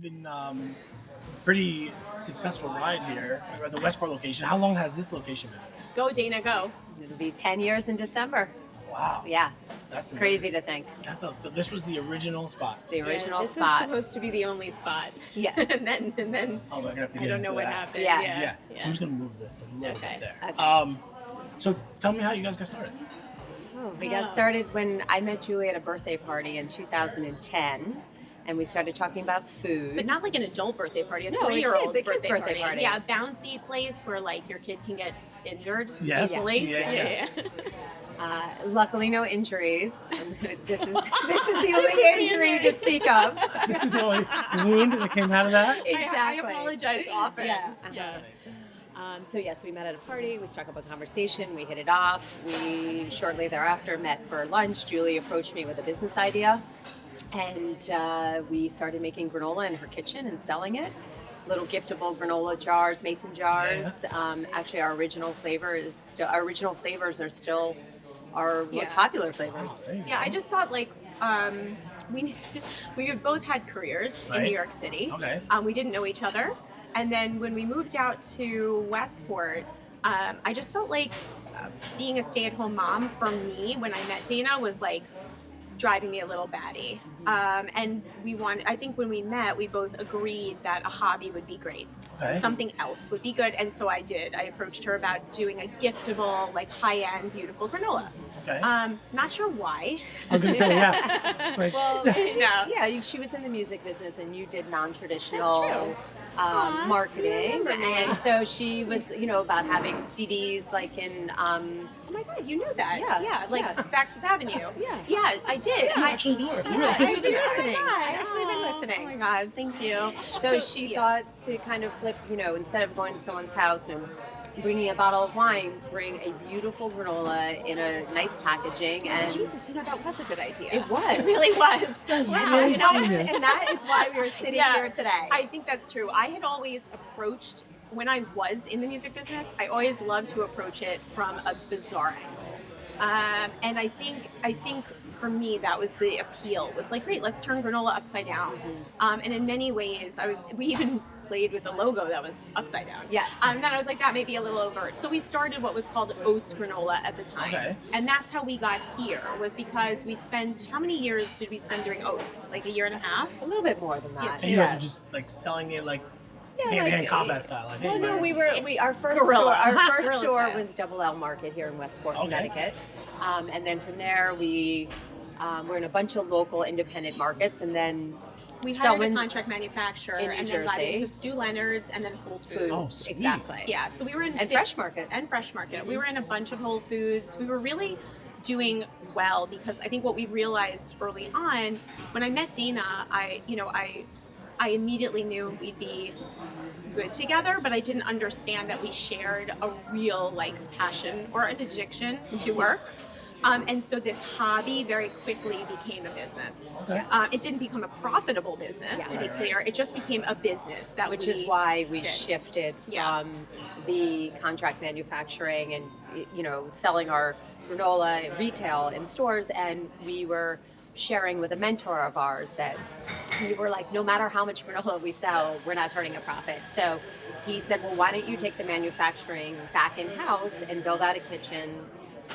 you've been pretty successful ride here at the Westport location. How long has this location been? Go, Dana, go. It'll be 10 years in December. Wow. Yeah, That's crazy amazing. to think. So this was the original spot. It's the original this spot. was supposed to be the only spot. Yeah. and then Oh, we're gonna have to get I don't into know what that. happened. Yeah. Yeah. I'm just gonna move this a little Okay. bit there. Okay. So tell me how you guys got started. We got started when I met Julie at a birthday party in 2010, and we started talking about food. But not like an adult birthday party, a No, a 3-year-old's kid's birthday party. Yeah, a bouncy place where like your kid can get injured Yes. easily. Yeah. Luckily, no injuries. This is the only injury to speak of. This is the only wound that came out of that. I Exactly. apologize often. Yeah. So yes, we met at a party. We struck up a conversation. We hit it off. We shortly thereafter met for lunch. Julie approached me with a business idea, and we started making granola in her kitchen and selling it. Little giftable granola jars, mason jars. Actually, our original flavors are still our most popular flavors. Yeah, I just thought like we both had careers in Right. New York City. Okay. We didn't know each other, and then when we moved out to Westport, I just felt like being a stay-at-home mom for me when I met Dana was like driving me a little batty. And I think when we met, we both agreed that a hobby would be great. Okay. Something else would be good. And so I did. I approached her about doing a giftable, like high-end, beautiful granola. Okay. Not sure why. I was gonna say yeah. Like, Well, No. yeah, she was in the music business, and you did non-traditional That's true. marketing, Yeah. and so she was, about having CDs like in. Oh my God, you knew that. Yeah, like yeah. Saks Fifth Avenue. Yeah. Yeah, I did. you I actually do it. Yeah, You're I listening. do. listening. I I've actually been listening. Oh my God, thank you. So she thought to kind of flip, instead of going to someone's house and bringing a bottle of wine, bring a beautiful granola in a nice packaging. And Jesus, that was a good idea. It was. It really was. Wow, really you know, genius. and that is why we were sitting Yeah. here today. I think that's true. I had always approached, when I was in the music business, I always loved to approach it from a bizarre angle. And I think for me, that was the appeal, was like, great, let's turn granola upside down. And in many ways, we even played with the logo that was upside down. Yes. Then I was like, that may be a little overt. So we started what was called O.A.T.S granola at the time. Okay. And that's how we got here, was because we spent, how many years did we spend doing oats? Like a year and a half? a little bit more than that. And you guys are just like selling it like hand-to-hand combat style. Like, Well, hey, no, man. our first Guerrilla. store, our first Guerrilla store style. was Double L Market here in Westport, Okay. Connecticut, and then from there we were in a bunch of local independent markets, and then We hired someone a contract manufacturer in New and then got Jersey. into Stu Leonard's and then Whole Foods. Foods, Oh, sweet. exactly. Yeah, so we were in And Fresh Market. And Fresh Market. We were in a bunch of Whole Foods. We were really doing well because I think what we realized early on, when I met Dana, I immediately knew we'd be good together, but I didn't understand that we shared a real passion or an addiction to work. And so this hobby very quickly became a business. Okay. It didn't become a profitable business, to be Right, clear. It just became a business that which is why we did. shifted Yeah. from the contract manufacturing and selling our granola retail in stores, and we were sharing with a mentor of ours that we were like, no matter how much granola we sell, we're not turning a profit. So he said, well, why don't you take the manufacturing back in-house and build out a kitchen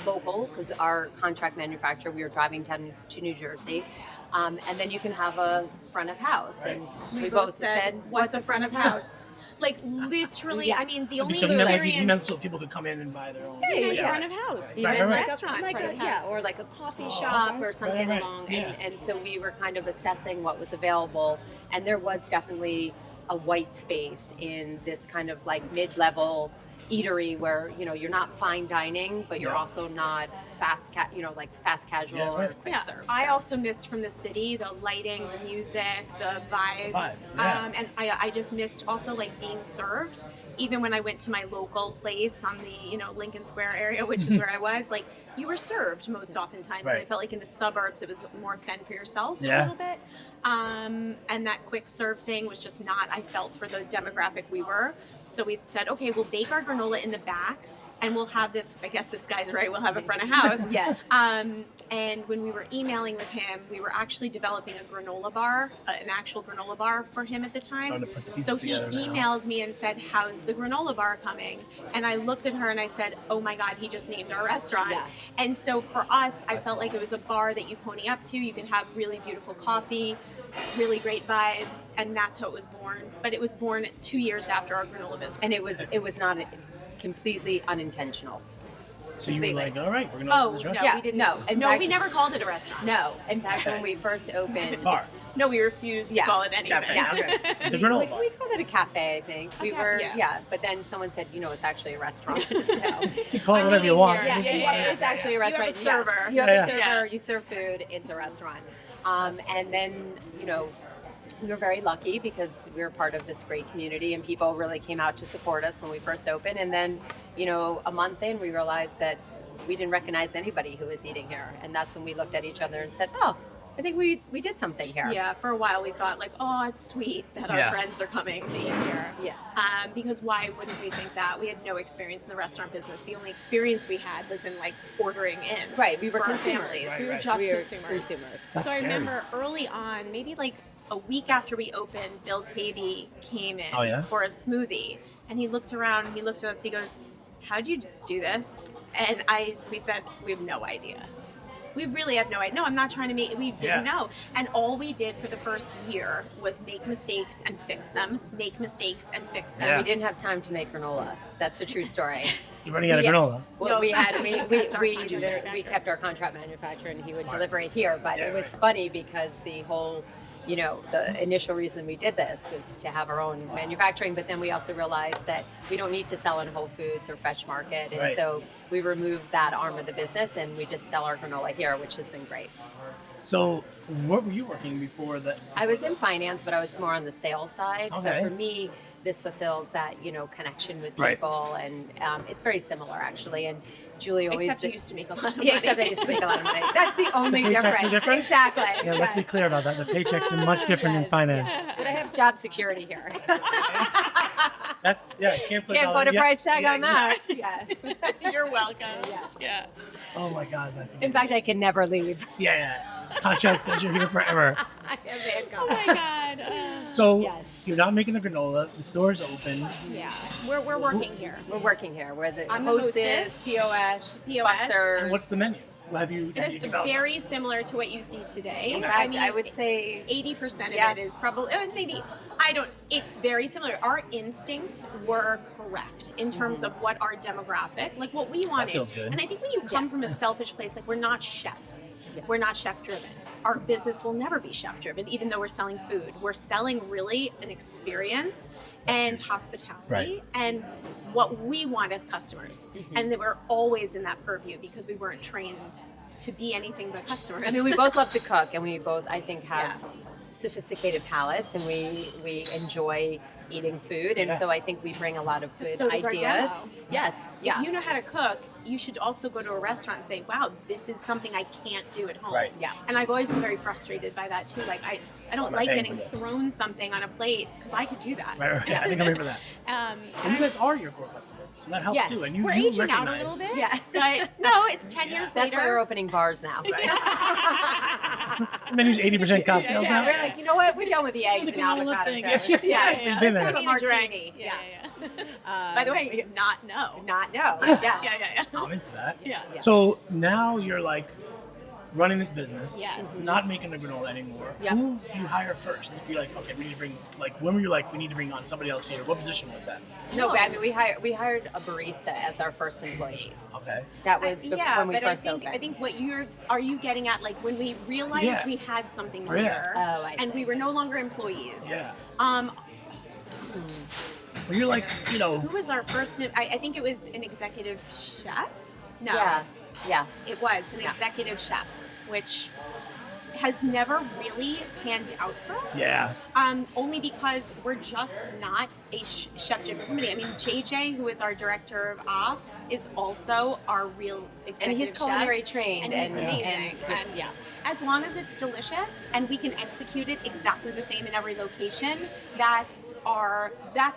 local, because our contract manufacturer, we were driving down to New Jersey, and then you can have a front of house. Right. And We both said, what's a front of house? Like literally, Yeah. I mean, the only So you experience. meant so people could come in and buy their own. Yeah. front of house, Right, even right, right. restaurant like front of house. or like a coffee shop okay. or something Right. along. Yeah. And so we were kind of assessing what was available, and there was definitely a white space in this kind of like mid-level eatery where you're not fine dining, but you're Yeah. also not fast casual Yeah, or right. quick Yeah, serve. I So- also missed from the city the lighting, the music, the vibes. Yeah. And I just missed also like being served. Even when I went to my local place on the Lincoln Square area, which is where I was, like you were served most oftentimes. And I Right. felt like in the suburbs it was more fend for yourself a Yeah. little bit. And that quick serve thing was just not, I felt, for the demographic we were. So we said, okay, we'll bake our granola in the back and we'll have this, I guess this guy's right, we'll have a front of house. Yeah. And when we were emailing with him, we were actually developing a granola bar, an actual granola bar for him at the time. Starting to put the pieces So he together now. emailed me and said, how's the granola bar coming? And I looked at her and I said, oh my God, he just named our restaurant. Yeah. And so for us, I That's felt like wild. it was a bar that you pony up to. You can have really beautiful coffee, really great vibes, and that's how it was born. But it was born 2 years after our granola business. And it was not completely unintentional. So you were Completely. like, all right, we're gonna Oh, open this no, restaurant. Yeah, we didn't. no. In No, fact- we never called it a restaurant. No, in fact, Okay. when we first opened, Bar. No, we refused to Yeah, call it anything. definitely. Yeah. Okay. The granola we bar. called it a cafe, I think. We Okay, were, yeah. but then someone said, it's actually a restaurant. So, You call it I'm whatever you eating want. here. Just Yeah, eat yeah, it. yeah. It's actually a You have a restaurant. server. You have a Yeah. server, Yeah. you serve food, it's a restaurant. And then, we were very lucky because we were part of this great community and people really came out to support us when we first opened. And then, a month in, we realized that we didn't recognize anybody who was eating here. And that's when we looked at each other and said, oh, I think we did something here. Yeah, for a while we thought like, oh, it's sweet that our Yeah. friends are coming to eat here. Yeah. Because why wouldn't we think that? We had no experience in the restaurant business. The only experience we had was in like ordering in. Right, we were for our consumers. families. Right, We were right. just We were consumers. That's so I scary. remember early on, maybe like a week after we opened, Bill Tavy came in Oh, yeah? for a smoothie, and he looked around, he looked at us, he goes, how'd you do this? And we said, we have no idea. We really have no idea. No, I'm not trying to we didn't Yeah. know. And all we did for the first year was make mistakes and fix them, make mistakes and fix them. Yeah. We didn't have time to make granola. That's a true story. So you're running out of Yeah. granola. Well, No, we just kept our contract we manufacturer. kept our contract manufacturer, and he would Smart. deliver it here. But Yeah, it was right. funny because the whole, the initial reason we did this was to have our own manufacturing. But then we also realized that we don't need to sell in Whole Foods or Fresh Market, and Right. so we removed that arm of the business, and we just sell our granola here, which has been great. So what were you working before that? I was in finance, but I was more on the sales side. Okay. So for me, this fulfills that connection with Right. people, and it's very similar actually. And Julie always Except you used to make a lot of money. Yeah, except I used to make a lot of money. That's the only The paychecks difference. are different? Exactly. Yeah, let's be clear about that. The paychecks are much different in Yes. finance. But I have job security here. That's can't put Can't all- put a yeah, price tag yeah, on that. Yeah. You're welcome. Yeah. Yeah. Oh my God, that's In fact, I can never leave. yeah. Contract says you're here forever. I have handcuffs. Oh my God. So Yes. you're not making the granola. The store's open. Yeah. We're working here. We're working here. We're the I'm the hostess, hostess. POS, POS. busters. And what's the menu? Have you It is developed? very similar to what you see today. In fact, I would say 80% of Yeah. it is probably maybe it's very similar. Our instincts were correct in terms of what our demographic, like what we wanted. feels good. And I think when you come Yes. from a selfish place, like we're not chefs. Yeah. We're not chef driven. Our business will never be chef driven, even though we're selling food. We're selling really an experience and hospitality Right. and what we want as customers. And that we're always in that purview because we weren't trained to be anything but customers. I mean, we both love to cook, and we both, I think, have Yeah. sophisticated palates, and we enjoy eating food, and Yeah. so I think we bring a lot of good So does our ideas. demo. Yes, yeah, If you know how to cook, you should also go to a restaurant and say, wow, this is something I can't do at home. Right. yeah. And I've always been very frustrated by that too. Like I don't I'm not like paying getting for this. thrown something on a plate because I could do that. Right. Yeah, I think I'm here for that. Um, And you guys are your core customer, so that helps Yes. too. And you we're you aging out a recognize- little bit. Yeah. But no, it's 10 years That's later. why we're opening bars now. The menu's 80% cocktails Yeah, now. We're like, you know what? We're done with the eggs the and granola avocado thing. toast. Yeah, Yeah, yeah. Been let's there. have a Need a drink. martini. Yeah. By the way, not no. Not no. Yeah, Yeah. yeah. I'm into that. Yeah. Yeah. So now you're like running this business, Yes. not making the granola anymore. Yep. Who do you hire first? You're like, okay, we need to bring, like, when were you like, we need to bring on somebody else here? What position was that? No, I mean, we hired a barista as our first employee. Okay. That was Yeah, when we but first I opened. think what are you getting at, like when we realized Yeah. we had something Yeah. here Oh, I and see. we were no longer employees. Yeah. Well, you're like, Who was our first? I think it was an executive chef. No, Yeah. Yeah. it was an Yeah. executive chef, which has never really panned out for us. Yeah. Only because we're just not a chef-driven company. I mean, JJ, who is our director of ops, is also our real executive And he's chef. culinary trained, And he's amazing. and yeah. As long as it's delicious and we can execute it exactly the same in every location, that's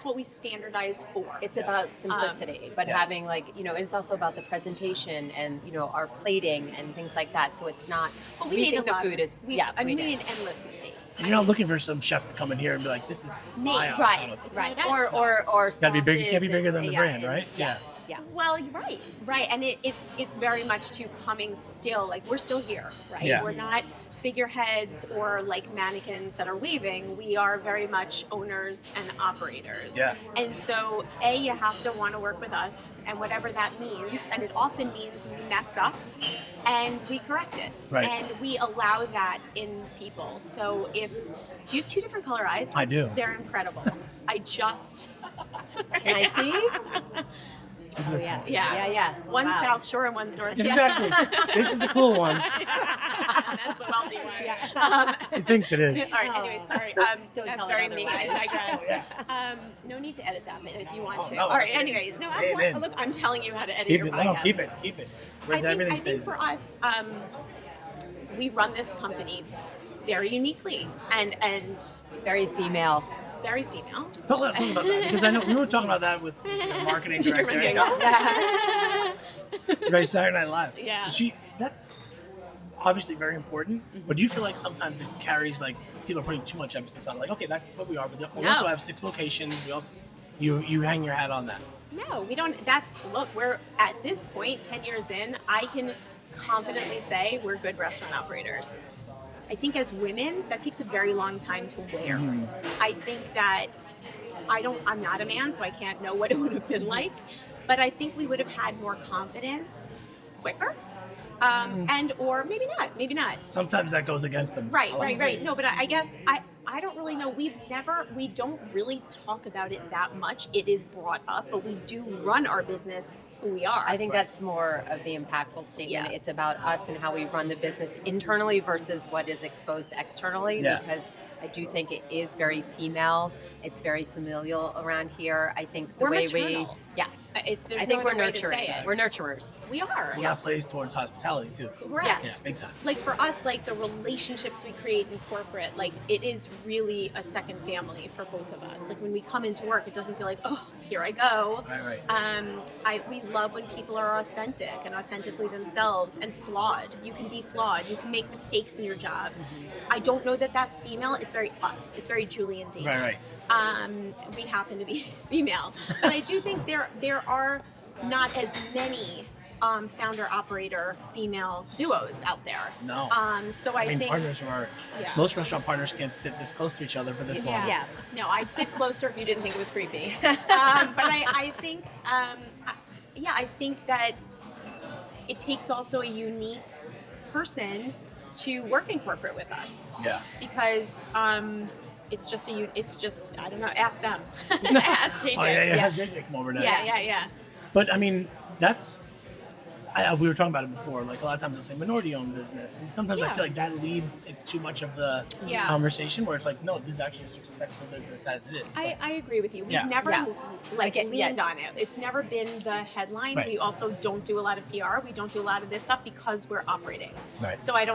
what we standardize for. It's about simplicity, but having it's also about the presentation and our plating and things like that. So it's not. But we made think a the lot food of, is. we made endless mistakes. You're not looking for some chef to come in here and be like, "This is my right, avocado." right, or Gotta be big. Can't be sauces bigger than the and- brand, and- right? Yeah. Well, you're right, and it's very much to coming still. Like we're still here, right? Yeah. We're not figureheads or like mannequins that are waving. We are very much owners and operators. Yeah. And so, you have to want to work with us, and whatever that means, and it often means we mess up and we correct it, Right. and we allow that in people. So do you have two different color eyes? I do. They're incredible. Can I see? This is this one. Yeah. One's Wow. South Shore and one's North Shore. Exactly. This is the cool one. That's the wealthy one. He thinks it is. All right. Anyway, sorry. Don't That's tell very it me. I otherwise. digress. No need to edit that bit if you want to. no, All right. that's it. Anyways, no. Stay in. Look, I'm telling you how to edit Keep your it. podcast. No, keep it. Keep it. Whereas everything I think stays. for us, we run this company very uniquely and Very female. very female. Talk about that because I know we were talking about that with the marketing director. Right, Saturday Night Live. Yeah. That's obviously very important, but do you feel like sometimes it carries like people are putting too much emphasis on like, okay, that's what we are, but we also have 6 locations. We also you hang your hat on that. No, we don't. We're at this point, 10 years in, I can confidently say we're good restaurant operators. I think as women, that takes a very long time to wear. Mm-hmm. I think that I'm not a man, so I can't know what it would have been like, but I think we would have had more confidence quicker. And or maybe not. Sometimes that goes against them. Right. No, but I guess I don't really know. We don't really talk about it that much. It is brought up, but we do run our business who we are. I think that's more of the impactful statement. Yeah. It's about us and how we run the business internally versus what is exposed externally. Yeah. Because I do think it is very female. It's very familial around here. I think the We're way maternal. yes, There's I think no we're other way to say nurturing. it. We're nurturers. We are. Well, that plays towards hospitality too. Correct. Yes. Yeah, big time. Like for us, like the relationships we create in corporate, like it is really a second family for both of us. Like when we come into work, it doesn't feel like, oh, here I go. Right. We love when people are authentic and authentically themselves and flawed. You can be flawed. You can make mistakes in your job. I don't know that that's female. It's very us. It's very Julie and Dana. Right. We happen to be female, but I do think there are not as many founder-operator female duos out there. No. So I mean, think partners are. Yeah. Most restaurant partners can't sit this close to each other for this long. Yeah. No, I'd sit closer if you didn't think it was creepy. But I think, I think that it takes also a unique person to work in corporate with us. Yeah. Because it's just I don't know. Ask them. Ask JJ. Oh yeah. Have JJ come over next. Yeah. But I mean, we were talking about it before. Like a lot of times they'll say minority-owned business, and sometimes I Yeah. feel like that leads. It's too much of the Yeah. conversation where it's like, no, this is actually a successful business as it is. But I agree with you. We've Yeah. never Yeah. leaned on it. It's never been the headline. Right. We also don't do a lot of PR. We don't do a lot of this stuff because we're operating. Right. So I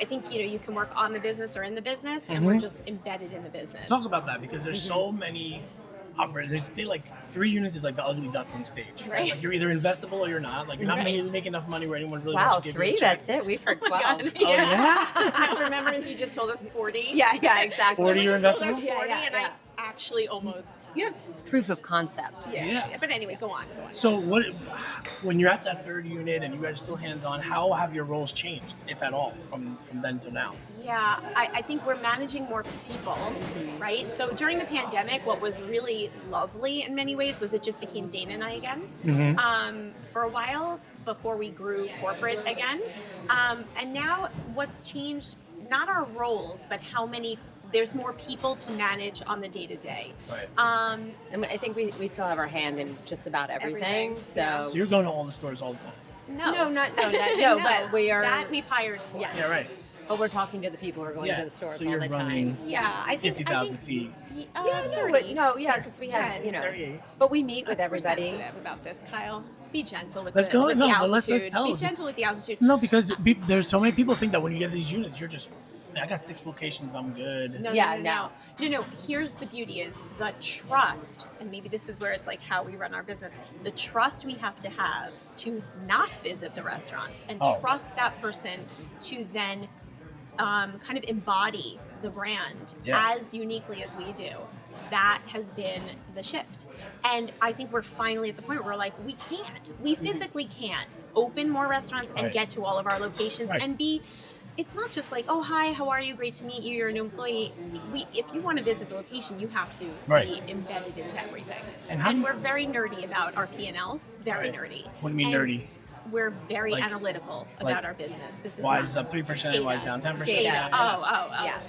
think you can work on the business or in the business, and we're just embedded in the business. talk about that because there's so many operators. They say like 3 units is like the ugly duckling stage. Right. Like you're either investable or you're not. Like you're not Right. making enough money where anyone really Wow, wants to give you 3. a check. That's it. We've heard 12. God. Oh yeah. I remember you just told us 40. Yeah, exactly. 40 you're You just told us investable? 40, Yeah, and yeah. I actually almost. You have proof of concept. Yeah. But anyway, go on. So when you're at that 3rd unit and you guys are still hands-on, how have your roles changed, if at all, from then to now? Yeah, I think we're managing more people, right? So during the pandemic, what was really lovely in many ways was it just became Dana and I again for a while before we grew corporate again. And now what's changed, not our roles, but there's more people to manage on the day-to-day. Right. I mean, I think we still have our hand in just about everything. So you're going to all the stores all the time. No, No, but we are. That we've hired for. Yeah. Yeah, right. But we're talking to the people who are going to the stores so all you're the running time. Yeah, I think 50,000 feet. Yeah, 30. because we have, 38. but we meet with We're everybody. sensitive about this, Kyle. Be gentle with Let's the, go. with No, the but altitude. let's tell. Be gentle with the altitude. No, because there's so many people think that when you get these units, you're just, I got 6 locations, I'm good. No. Here's the beauty is the trust, and maybe this is where it's like how we run our business. The trust we have to not visit the restaurants and trust that person to then kind of embody the brand as uniquely as we do. That has been the shift. And I think we're finally at the point where we're like, we physically can't open more restaurants and get to all of our locations and be, it's not just like, oh, hi, how are you? Great to meet you. You're a new employee. If you want to visit the location, you have to be embedded into everything. And we're very nerdy about our P&Ls, very nerdy. What do you mean nerdy? We're very analytical about our business. This is why is up 3%? Why is down 10%? Data. Yeah.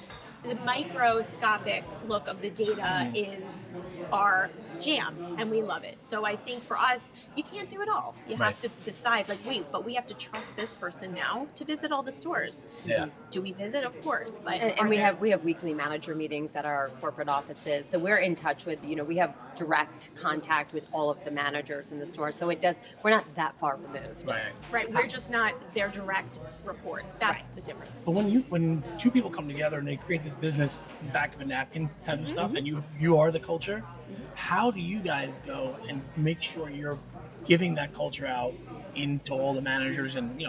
The microscopic look of the data is our jam, and we love it. So I think for us, you can't do it all. You have to decide, like, but we have to trust this person now to visit all the stores. Yeah. Do we visit? Of course, but And we have weekly manager meetings at our corporate offices, so we're in touch with, we have direct contact with all of the managers in the store. So we're not that far removed. Right. We're just not their direct report. That's the difference. But when 2 people come together and they create this business back of a napkin type of stuff, and you are the culture, how do you guys go and make sure you're giving that culture out into all the managers and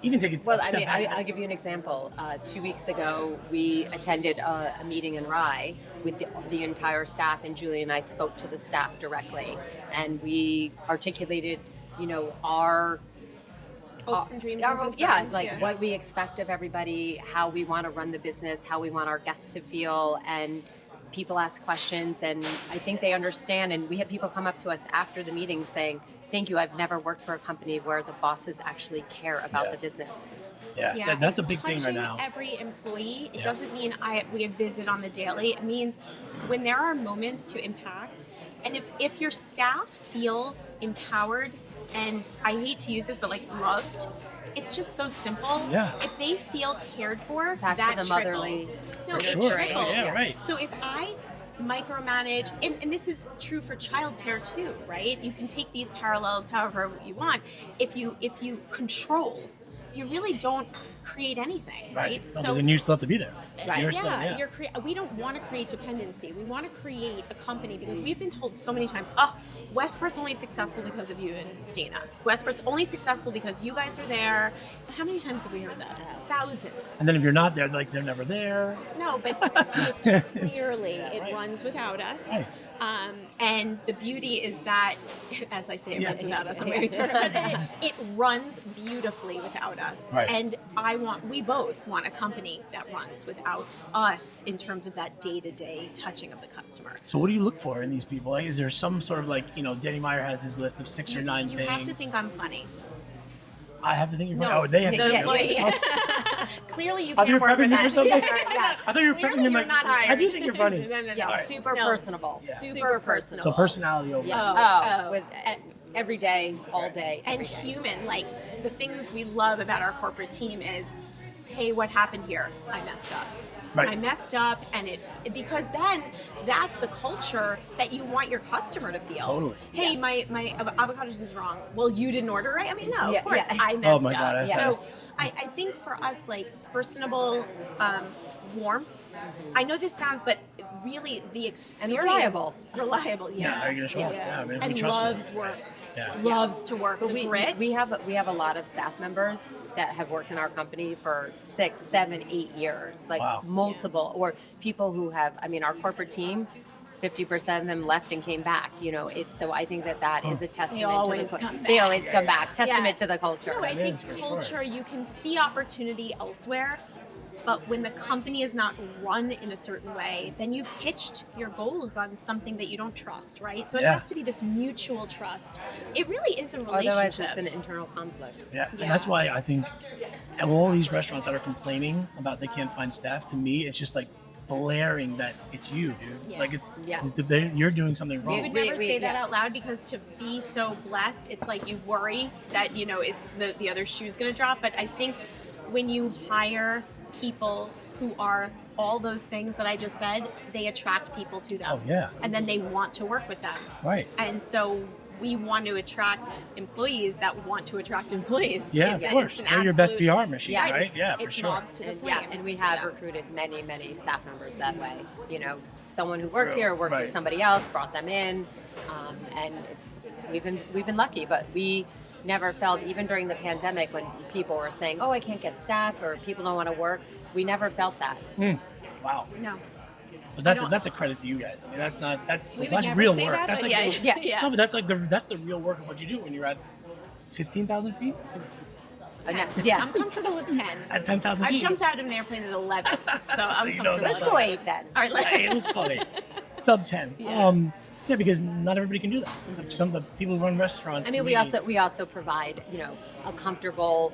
even take it a step back? I'll give you an example. 2 weeks ago, we attended a meeting in Rye with the entire staff, and Julie and I spoke to the staff directly, and we articulated, our hopes and dreams and concerns, what we expect of everybody, how we want to run the business, how we want our guests to feel, and people ask questions, and I think they understand. And we had people come up to us after the meeting saying, thank you, I've never worked for a company where the bosses actually care about the business. Yeah, that's a big thing right now. Every employee, it doesn't mean we visit on the daily. It means when there are moments to impact, and if your staff feels empowered, and I hate to use this, but like loved, it's just so simple. Yeah. If they feel cared for, Back that to the motherly. trickles. For it sure. trickles. Yeah, right. So if I micromanage, and this is true for childcare too, right? You can take these parallels however you want. If you control, you really don't create anything, right? No, because then you still have to be there. Right. We don't want to create dependency. We want to create a company because we've been told so many times, Westport's only successful because of you and Dana. Westport's only successful because you guys are there. How many times have we heard that? Thousands. And then if you're not there, they're never there. No, but it's clearly it runs without us. Right. And the beauty is that, as I say, it runs without us. I'm maybe it runs beautifully without us. Right. And we both want a company that runs without us in terms of that day-to-day touching of the customer. So what do you look for in these people? Like, is there some sort of Danny Meyer has his list of 6 or 9 things? You have to think I'm funny. I have to think you're funny. No, they have to employee. Clearly you Are you can't work prepping with me that. for something? Yeah. I thought you were Clearly prepping me. you're Like, not hired. I do think you're funny. No. Super personable. Yeah. Super personable. So personality over. With every day, all day, and every day. human. Like the things we love about our corporate team is, hey, what happened here? I messed up. Right. I messed up, and because then that's the culture that you want your customer to feel. Totally. Hey, my avocado juice is wrong. Well, you didn't order it. I mean, no, of course I messed Oh my God, up. that's So I think for us, like personable, warmth. I know this sounds, but really the experience. And reliable. Yeah, are you gonna show up? Yeah, I mean, we and trust you. loves work. Yeah. Loves to work. But The grit. we have a lot of staff members that have worked in our company for 6, 7, 8 years, like multiple, or people who have. I mean, our corporate team, 50% of them left and came back. So I think that is a testament to the. They always come back. Testament to the culture. No, I think culture. You can see opportunity elsewhere. But when the company is not run in a certain way, then you've pitched your goals on something that you don't trust, right? So it has to be this mutual trust. It really is a relationship. Otherwise, it's an internal conflict. Yeah, and that's why I think all these restaurants that are complaining about they can't find staff, to me, it's just like blaring that it's you, dude. Yeah. Like you're doing something wrong. We would never say that out loud because to be so blessed, it's like you worry that, it's the other shoe's going to drop. But I think when you hire people who are all those things that I just said, they attract people to them. Oh yeah. And then they want to work with them. Right. And so we want to attract employees that want to attract employees. Yeah, It's of an- course. it's an They're your best absolute- PR machine, Yeah, right? Yeah, for it's sure. moths to the flame. Yeah, and we have Yeah. recruited many staff members that way. You know, someone who worked True, here worked right. with somebody else, brought them in, and we've been lucky. But we never felt, even during the pandemic, when people were saying, "Oh, I can't get staff," or "People don't want to work," we never felt that. Wow. No. But that's don't- that's a credit to you guys. I mean, that's We would that's never real say work. that, That's but like yeah, the- yeah. No, but that's like that's the real work of what you do when you're at 15,000 feet, 10. Yeah. I'm comfortable with 10. at 10,000 I feet. jumped out of an airplane at 11, so I'm you know comfortable. that. Let's with go that. 8 then. All right, Hey, let's call it sub 10. Yeah. Yeah, because not everybody can do that. Some of the people who run restaurants. I to mean, me, we also provide, you know, a comfortable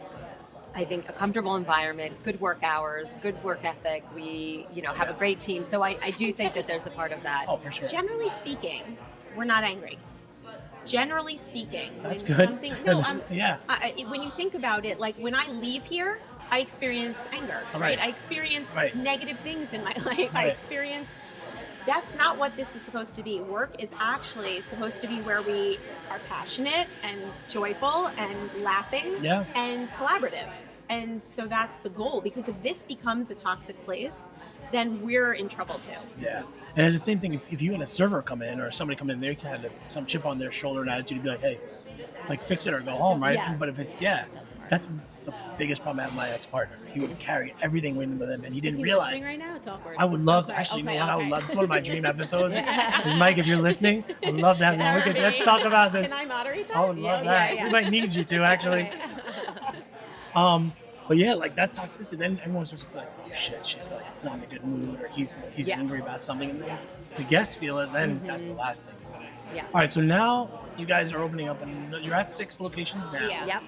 environment, good work hours, good work ethic. We, you know, have a great team. So I do think that there's a part of that. Oh, for sure. Generally speaking, we're not angry. Generally speaking, That's when good. something- That's no, good. I'm, Yeah. when you think about it, like when I leave here, I experience anger, Right. right? I experience Right. negative things in my life. I Right. experience. That's not what this is supposed to be. Work is actually supposed to be where we are passionate and joyful and laughing Yeah. and collaborative. And so that's the goal, because if this becomes a toxic place, then we're in trouble too. Yeah. And it's the same thing if you and a server come in or somebody come in, they had some chip on their shoulder and attitude to be like, hey, like fix it or go home, right? Yeah. But if it's, that's the biggest problem I have with my ex-partner. He would carry everything with him and he Is didn't he realize. listening right now? It's awkward. I would love to, Okay, actually, you okay, know what? I would okay. love, it's one of my dream episodes. Is Mike, if you're listening, I'd love to have you. Let's Alright. talk about this. Can I moderate that? I would love that. We might need you to, actually. Okay. But yeah, like that toxicity, then everyone starts to feel like, oh shit, she's like not in a good mood, or he's angry about something, and then the guests feel it, then that's the last thing. Yeah. All right, so now you guys are opening up, and you're at 6 locations now. Yeah. Yep.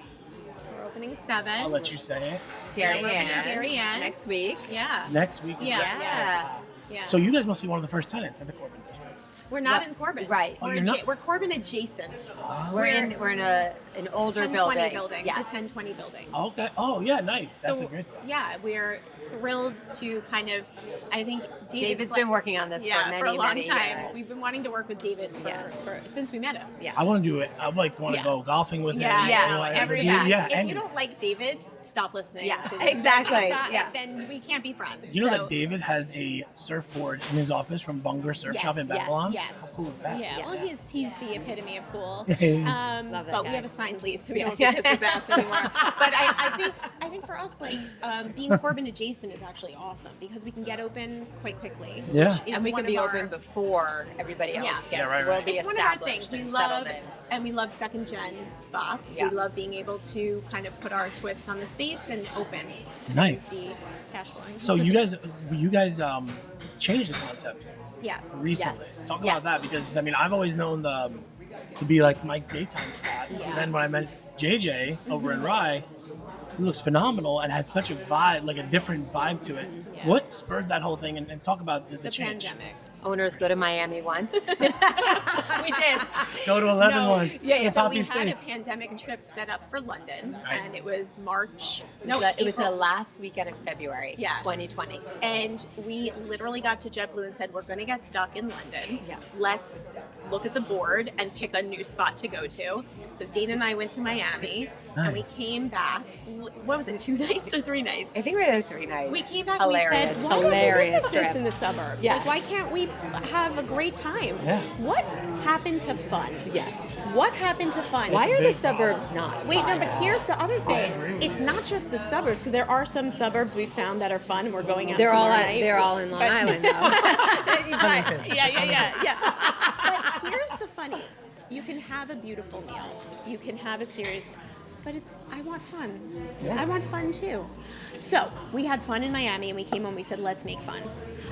We're opening 7. I'll let you say it. Darien. We're opening Darien. Next week. Yeah. Next week is Yeah. the- Yeah. Yeah. So you guys must be one of the first tenants at the Corbin District. we're not Well, in Corbin. right. Oh, We're, you're not? we're Corbin adjacent. We're in an older 1020 building. The Yes. 1020 building. Okay. Oh yeah, nice. That's So, a great spot. Yeah, we're thrilled to kind of, I think David's been working on this yeah, for many, for a long many time. years. We've been wanting to work with David for since we met him. Yeah. I want to do it. I like want to Yeah. go golfing with Yeah, him. yeah, you know, every yeah. if and you don't like David, stop listening. Yeah, to this. exactly, Stop, yeah. Then we can't be friends. Do you know So- that David has a surfboard in his office from Bunger Surf Shop in Yes, Babylon? yes. How cool is that? Yeah, well, he's the epitome of cool. He is. Love that But we guy. have a signed lease, so we don't have to kiss his ass anymore. But I think for us, like being Corbin adjacent is actually awesome because we can get open quite quickly. Yeah. which is And we one can be of open our- before everybody else Yeah. gets. Yeah, right, We'll right. be It's one of our established things. We and love settled in. and we love second gen spots. Yeah. We love being able to kind of put our twist on the space and open. Nice. The cash flowing. So you guys changed the concept yes. recently. Yes. Talk Yes. about that because I mean I've always known to be like my daytime spot. Yeah. And then when I met JJ over in Rye, it looks phenomenal and has such a vibe, like a different vibe to it. Yeah. What spurred that whole thing? And talk about the The change. pandemic. Owners go to Miami once. We did. Go to 11 No. ones. Yeah, So Poppy we had a Steak. pandemic trip set up for London, Right. and it was March. It No, was the April. last weekend in February, Yeah. 2020. And we literally got to JetBlue and said, we're going to get stuck in London. Yeah. Let's look at the board and pick a new spot to go to. So Dana and I went to Miami, and we Nice. came back. What was it, 2 nights or 3 nights? I think we were there 3 nights. We came back Hilarious. and we said, why Hilarious doesn't this trip. exist in the suburbs? Yeah. Like, why can't we have a great time? Yeah. What happened to fun? Yes. What happened to fun? Why are the big suburbs not? Wait, no, fun? but here's the other agree thing. with It's not just the suburbs, because there are some suburbs we've found that are fun, and we're going out They're all tomorrow night. they're all in Long But- Island though. Right. Yeah. But here's the funny. You can have a beautiful meal. You can have a serious, but I want fun. Yeah. I want fun too. So we had fun in Miami, and we came home. We said, let's make fun.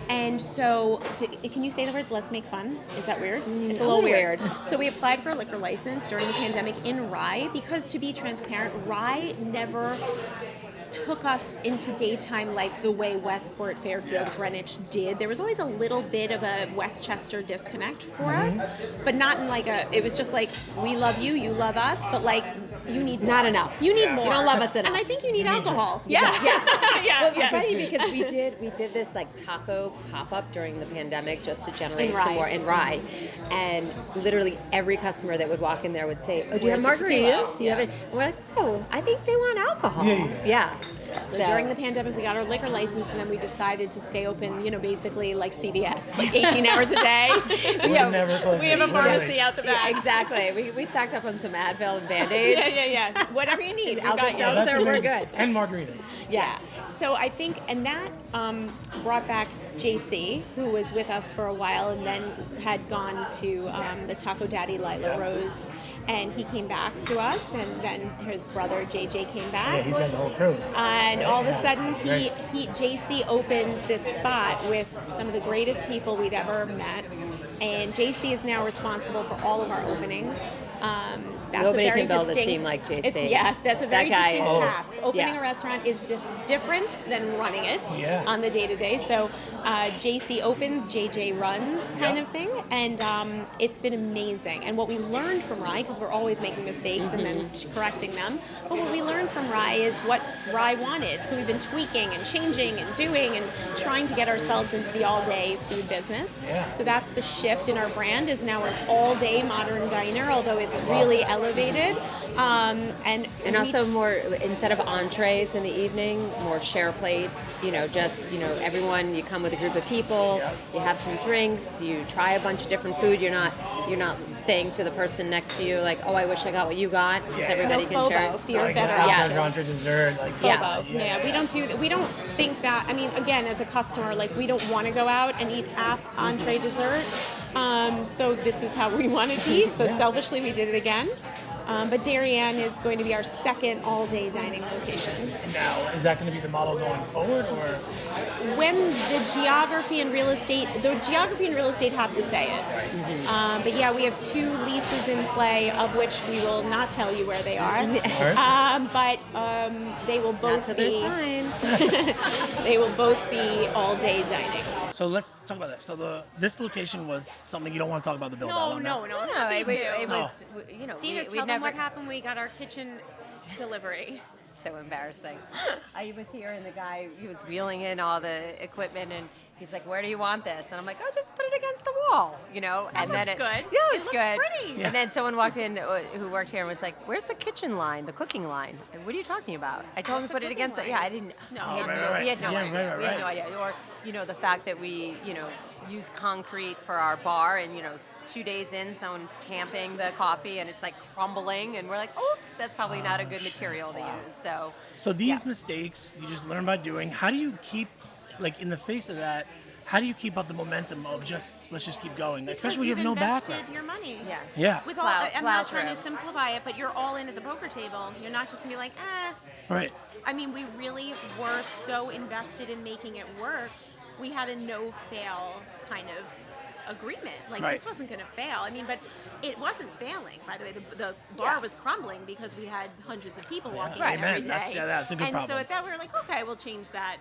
And so, can you say the words "let's make fun"? Is that weird? It's a little weird. So we applied for a liquor license during the pandemic in Rye because, to be transparent, Rye never took us into daytime life the way Westport, Fairfield, Greenwich did. There was always a little bit of a Westchester disconnect for us, but not in like it was just like, we love you, you love us, but like, you need Not more. enough. You need more. You don't love us enough. And I think you need alcohol. drinks. Yeah. Well, it's funny because we did this like taco pop-up during the pandemic just to generate In Rye. some more in Rye, and literally every customer that would walk in there would say, "Oh, do you have Where's the tequila?" margaritas? Do you have it?" And we're like, "Oh, I think they want alcohol." Yeah. So during the pandemic, we got our liquor license, and then we decided to stay open, basically like CVS, like 18 hours a day. Never close We have a it. pharmacy out the Yeah, back. exactly. We stacked up on some Advil and Band-Aids. Yeah. Whatever you need, we got you. Alka-Seltzer. That's we're amazing. good. And margarita. Yeah. So I think, and that brought back JC, who was with us for a while and then had gone to the Taco Daddy Lila Rose, and he came back to us, and then his brother JJ came Yeah, back. he's had the whole crew. And all of a sudden, JC opened this spot with some of the greatest people we'd ever met, and JC is now responsible for all of our openings. That's Nobody a very can build a distinct, team like JC. That's a very That guy distinct is- task. Opening yeah. a restaurant is different than running it Yeah. on the day-to-day. So JC opens, JJ runs kind of thing, and it's been amazing. And what we learned from Rye, because we're always making mistakes and then correcting them, but what we learned from Rye is what Rye wanted. So we've been tweaking and changing and doing and trying to get ourselves into the all-day food business. Yeah. So that's the shift in our brand, is now an all-day modern diner, although it's really elevated. And also more, instead of entrees in the evening, more share plates, everyone, you come with a group of people, you have some drinks, you try a bunch of different food. You're not saying to the person next to you like, oh, I wish I got what you got, because everybody can share. So you're Like better appetizer, off. entree, dessert. Like, Fobo. Yeah, we don't do that. We don't think that. I mean, again, as a customer, like, we don't want to go out and eat entree dessert. So this is how we wanted to eat. So selfishly, we did it again. But Darien is going to be our second all-day dining location. Now, is that going to be the model going forward, or? When the geography and real estate have to say it. But yeah, we have 2 leases in play, of which we will not tell you where they are. But they will both they will both be all-day dining. So let's talk about that. So this location was something you don't want to talk about the build out on. No. It was, Dina, tell them what happened. We got our kitchen delivery. So embarrassing. I was here and the guy, he was wheeling in all the equipment and he's like, where do you want this? And I'm like, oh, just put it against the wall, That looks good. Yeah, It it's looks good. pretty. Yeah. And then someone walked in who worked here and was like, where's the kitchen line, the cooking line? And what are you talking about? I told him to put it against cooking Yeah, line? I didn't. No. I had right. We had no Yeah, idea. right. We had no idea. Or, the fact that we, use concrete for our bar and, 2 days in, someone's tamping the coffee and it's like crumbling and we're like, oops, that's probably not a good material to use. So these mistakes you just learn by doing. How do you keep, like, in the face of that? How do you keep up the momentum of let's just keep going, especially when you have no background? Your money. Yeah. With all, I'm not trying to simplify it, but you're all in at the poker table. You're not just gonna be like, Right. I mean, we really were so invested in making it work. We had a no-fail kind of agreement. Like, this wasn't going to fail. I mean, but it wasn't failing, by the way. The bar was crumbling because we had hundreds of people walking in every day. That's a good problem. And so at that, we were like, okay, we'll change that.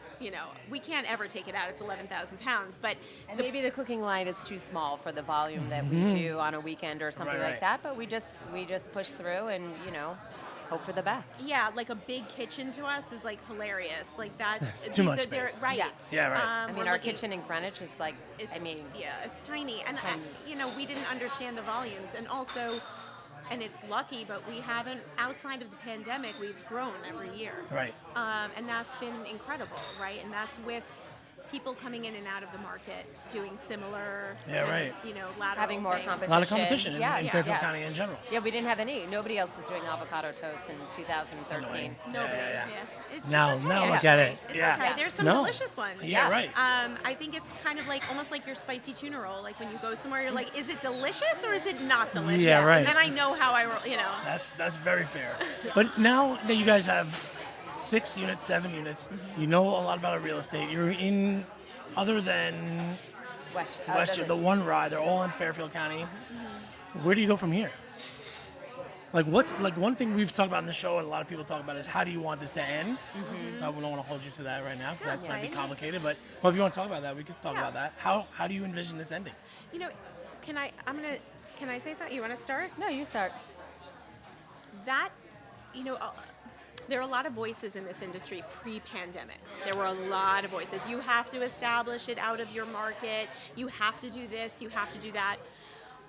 We can't ever take it out. It's 11,000 pounds. But maybe the cooking line is too small for the volume that we do on a weekend or something like that. But we just push through and, hope for the best. Yeah, like a big kitchen to us is like hilarious. Like that's too much space. Right. Yeah, right. I mean, our kitchen in Greenwich is like, it's tiny. And, tiny. we didn't understand the volumes. And also, and it's lucky, but we haven't, outside of the pandemic, we've grown every year. Right. And that's been incredible, right? And that's with people coming in and out of the market doing similar, lateral having more things. competition. A lot of competition in Yeah. Fairfield County in general. Yeah, we didn't have any. Nobody else was doing avocado toast in 2013. Nobody. Yeah. It's Now okay. look at it. It's Yeah. okay. There's some No. delicious ones. Yeah, right. I think it's kind of like almost like your spicy tuna roll. Like when you go somewhere, you're like, is it delicious or is it not delicious? Yeah, right. And then I know how I roll. That's very fair. But now that you guys have 6 units, 7 units, you know a lot about real estate. You're in, other than Westchester, the one ride, they're all in Fairfield County. Where do you go from here? Like what's like one thing we've talked about in the show and a lot of people talk about is how do you want this to end? Mm-hmm. I don't want to hold you to that right now because That's that might be fine. complicated. But well, if you want to talk about that, we can talk Yeah. about that. How do you envision this ending? You know, can I say something? You want to start? No, you start. That, you know, there are a lot of voices in this industry pre-pandemic. There were a lot of voices. You have to establish it out of your market. You have to do this. You have to do that.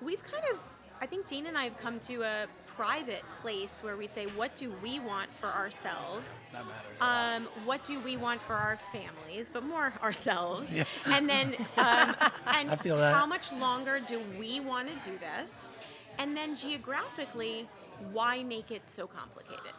We've kind of, I think Dean and I have come to a private place where we say, what do we want for ourselves? That matters. A lot. What do we want for our families, but more ourselves? Yeah. And then, and I feel that. how much longer do we want to do this? And then geographically, why make it so complicated?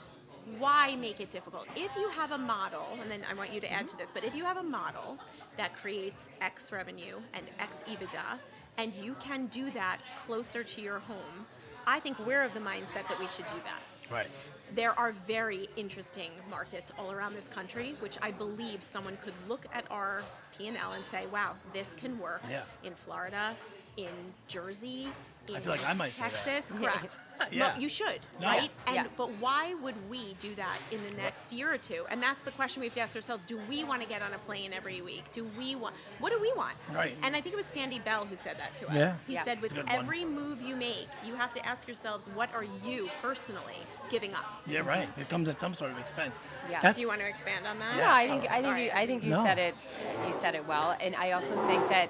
Why make it difficult? If you have a model, and then I want you to add to this, but if you have a model that creates X revenue and X EBITDA, and you can do that closer to your home, I think we're of the mindset that we should do that. Right. There are very interesting markets all around this country, which I believe someone could look at our P&L and say, wow, this can work in Florida, in Jersey, in I feel like I might say that. Texas. Correct. Yeah. Well, you should, No. right? And Yeah. but why would we do that in the next year or two? And that's the question we have to ask ourselves. Do we want to get on a plane every week? What do we want? Right. And I think it was Sandy Bell who said that to us. Yeah. He Yeah. said, with That's a good one. every move you make, you have to ask yourselves, what are you personally giving up? Yeah, right. It comes at some sort of expense. Yeah. That's, Do you want to expand on that? No, I think Sorry. I think you No. said it. You said it well, and I also think that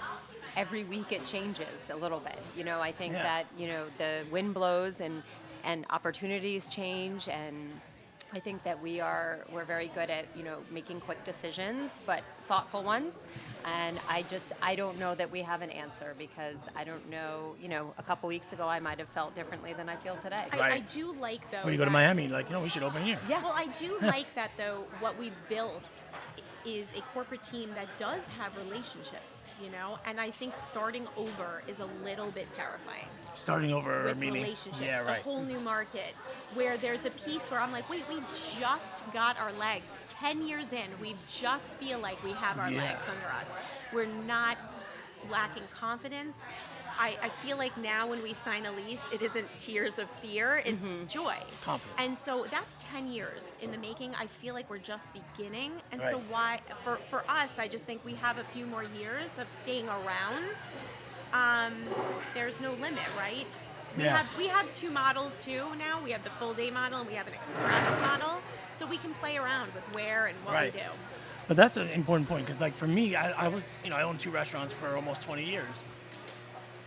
every week it changes a little bit. You know, I think Yeah. that the wind blows and opportunities change, and I think that we're very good at making quick decisions, but thoughtful ones. And I don't know that we have an answer, because I don't know. A couple weeks ago I might have felt differently than I feel today. I Right. do like, though. when you go to that- Miami, like, we should open here. Yeah. Well, I do like that, though. What we've built is a corporate team that does have relationships, and I think starting over is a little bit terrifying. Starting over, With meaning, relationships, yeah, a right. whole new market, where there's a piece where I'm like, wait, we just got our legs. 10 years in, we just feel like we have our Yeah. legs under us. We're not lacking confidence. I feel like now when we sign a lease, it isn't tears of fear, it's joy. Confidence. And so that's 10 years in the making. I feel like we're just beginning. And so Right. why, for us, I just think we have a few more years of staying around. There's no limit, right? Yeah. We have two models too now. We have the full day model and we have an express model. So we can play around with where and what Right. we do. But that's an important point, because like for me, I was, I owned 2 restaurants for almost 20 years.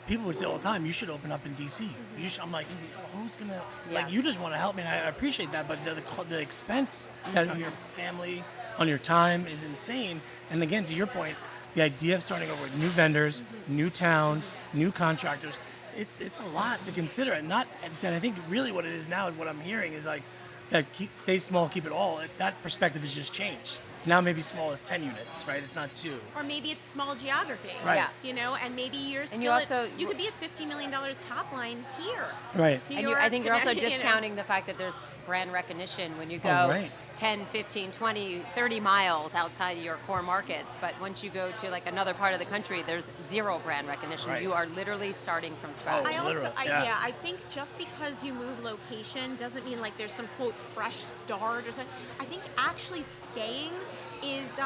People would say all the time, you should open up in DC. You should. I'm like, who's gonna, Yeah. like, you just want to help me, and I appreciate that, but the expense that on your family, on your time is insane. And again, to your point, the idea of starting over with new vendors, new towns, new contractors, it's a lot to consider. And I think really what it is now, and what I'm hearing is like, that stay small, keep it all. That perspective has just changed. Now maybe small is 10 units, right? It's not 2. Or maybe it's small geography. Right. Yeah. And maybe you're still you also- you could be at $50 million top line here. Right. New And York, I think you're also you know. discounting the fact that there's brand recognition when you go right. 10, 15, 20, 30 miles outside of your core markets. But once you go to like another part of the country, there's zero brand recognition. Right. You are literally starting from scratch. Oh, I also, literal, yeah. I think just because you move location doesn't mean like there's some quote fresh start or something. I think actually staying is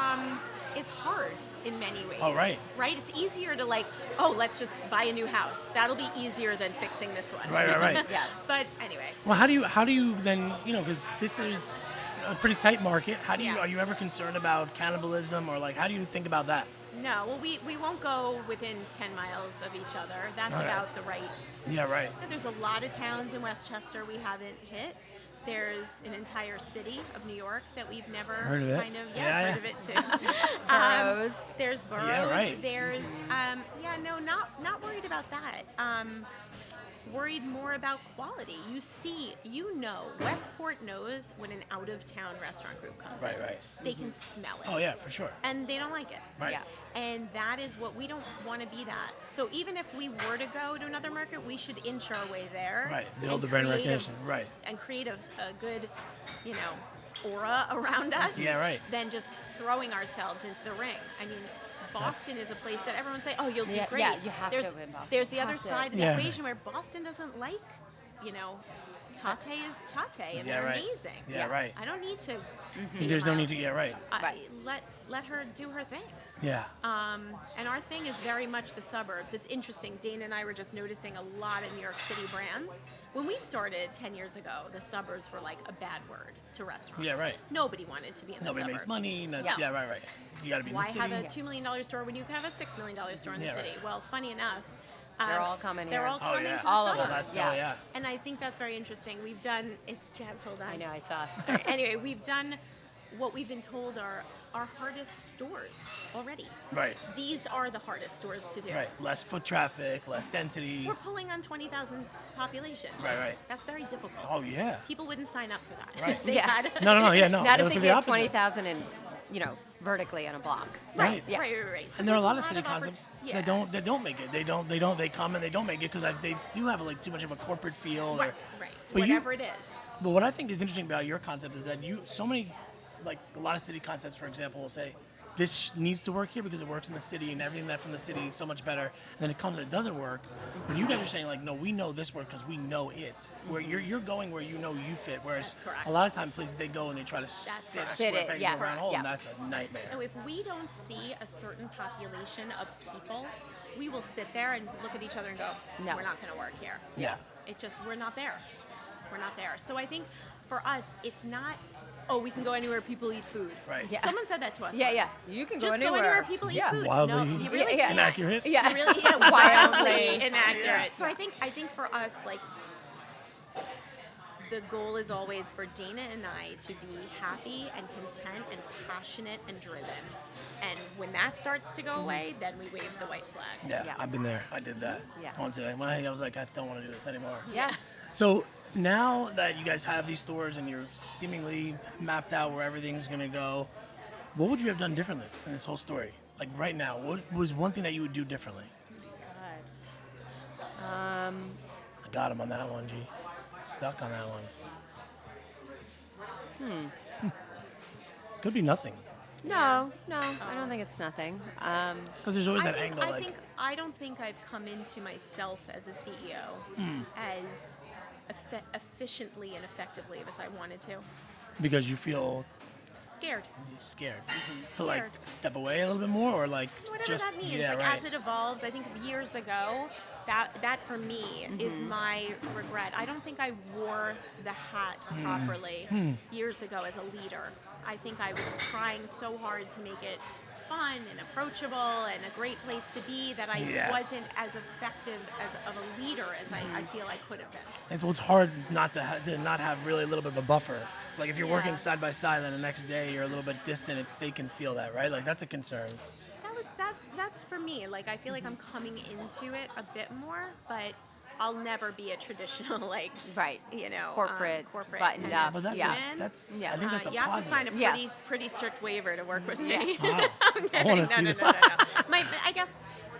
hard in many ways. Oh, right. Right? It's easier to like, oh, let's just buy a new house. That'll be easier than fixing this one. Right. Yeah. But anyway. Well, how do you then, because this is a pretty tight market. Yeah. Are you ever concerned about cannibalism, or like, how do you think about that? No, well, we won't go within 10 miles of each other. That's All right. about the right. Yeah, right. There's a lot of towns in Westchester we haven't hit. There's an entire city of New York that we've never Heard of it? kind of Yeah. heard of it too. Boroughs. There's boroughs. Yeah, right. There's not worried about that. Worried more about quality. Westport knows when an out-of-town restaurant group comes Right, in. right. They can smell it. Oh yeah, for sure. And they don't like it. Right. Yeah. And that is what we don't want to be that. So even if we were to go to another market, we should inch our way there. Right. Build and the brand create recognition. Right. And create a good, aura around us. Yeah, right. Than just throwing ourselves into the ring. I mean, Boston is a place that everyone say, oh, you'll do Yeah, great. yeah, you have to there's, in Boston. There's the You other have to. side of the Yeah. equation where Boston doesn't like Tate is Tate, and Yeah, they're right. amazing. Yeah, right. I don't need to. There's no need to get right. Right. Let her do her thing. Yeah. And our thing is very much the suburbs. It's interesting. Dana and I were just noticing a lot of New York City brands. When we started 10 years ago, the suburbs were like a bad word to restaurants. Yeah, right. Nobody wanted to be in the Nobody suburbs. makes money. And that's, yeah, right. You got to be in Why the city. have a $2 million store when you can have a $6 million store in the Yeah, city? right. Well, funny enough, They're all coming they're here. all Oh, coming yeah. to the All of suburbs. them. That's, Yeah. yeah. And I think that's very interesting. We've done, it's Jeb, hold on. I know, I saw. Anyway, we've done what we've been told are our hardest stores already. Right. These are the hardest stores to do. Right. Less foot traffic, less density. We're pulling on 20,000 population. Right. That's very difficult. Oh, yeah. People wouldn't sign up for that. Right. They Yeah. had- No. Yeah, no. Not They're if for they the get opposite. 20,000 and, vertically on a block. Right. Yeah. Right. So And there are a there's lot of city oppor- concepts yeah. that don't make it. They come and they don't make it because they do have like too much of a corporate feel. Right. But Whatever it is. But what I think is interesting about your concept is that like a lot of city concepts, for example, will say, this needs to work here because it works in the city and everything that from the city is so much better. And then it comes and it doesn't work. But you guys are saying like, no, we know this works because we know it. Where you're going where you know you fit. Whereas That's correct. a lot of times places they go and they try to fit a correct. square Fit it, peg yeah, in a round hole, yeah. and that's a nightmare. So if we don't see a certain population of people, we will sit there and look at each other and go, No. we're not going to work here. Yeah. We're not there. We're not there. So I think for us, it's not, we can go anywhere people eat food. Right. Yeah. Someone said that to us. Yeah, once. yeah. You can Just go go anywhere people eat Yeah. food. Wildly no, you really Yeah. can't. inaccurate. Yeah. You really wildly inaccurate. So I think for us, like, the goal is always for Dana and I to be happy and content and passionate and driven. And when that starts to go away, then we wave the white flag. Yeah, Yeah. I've been there. I did that. Yeah. Once when I was like, I don't want to do this anymore. Yeah. So now that you guys have these stores and you're seemingly mapped out where everything's gonna go, what would you have done differently in this whole story? Like right now, what was one thing that you would do differently? I got him on that one, G. Stuck on that one. Could be nothing. No, I don't think it's nothing. Because there's always that angle. I don't think I've come into myself as a CEO as efficiently and effectively as I wanted to. Because you feel Scared. scared. So like Scared. step away a little bit more, or like Whatever just that means. yeah, like right. as it evolves, I think years ago, that for me is my regret. I don't think I wore the hat properly years ago as a leader. I think I was trying so hard to make it fun and approachable and a great place to be that I wasn't as effective of a leader as I feel I could have been. It's hard not to not have really a little bit of a buffer. Like if you're Yeah. working side by side, then the next day you're a little bit distant. They can feel that, right? Like that's a concern. That's for me. Like I feel like I'm coming into it a bit more, but I'll never be a traditional like Right. corporate buttoned kind up. of But that's Yeah. that's Yeah. I think that's a you have to positive. sign a Yeah. pretty strict waiver to work with me. Wow. I'm I kidding. want No, to see no, that. no. I guess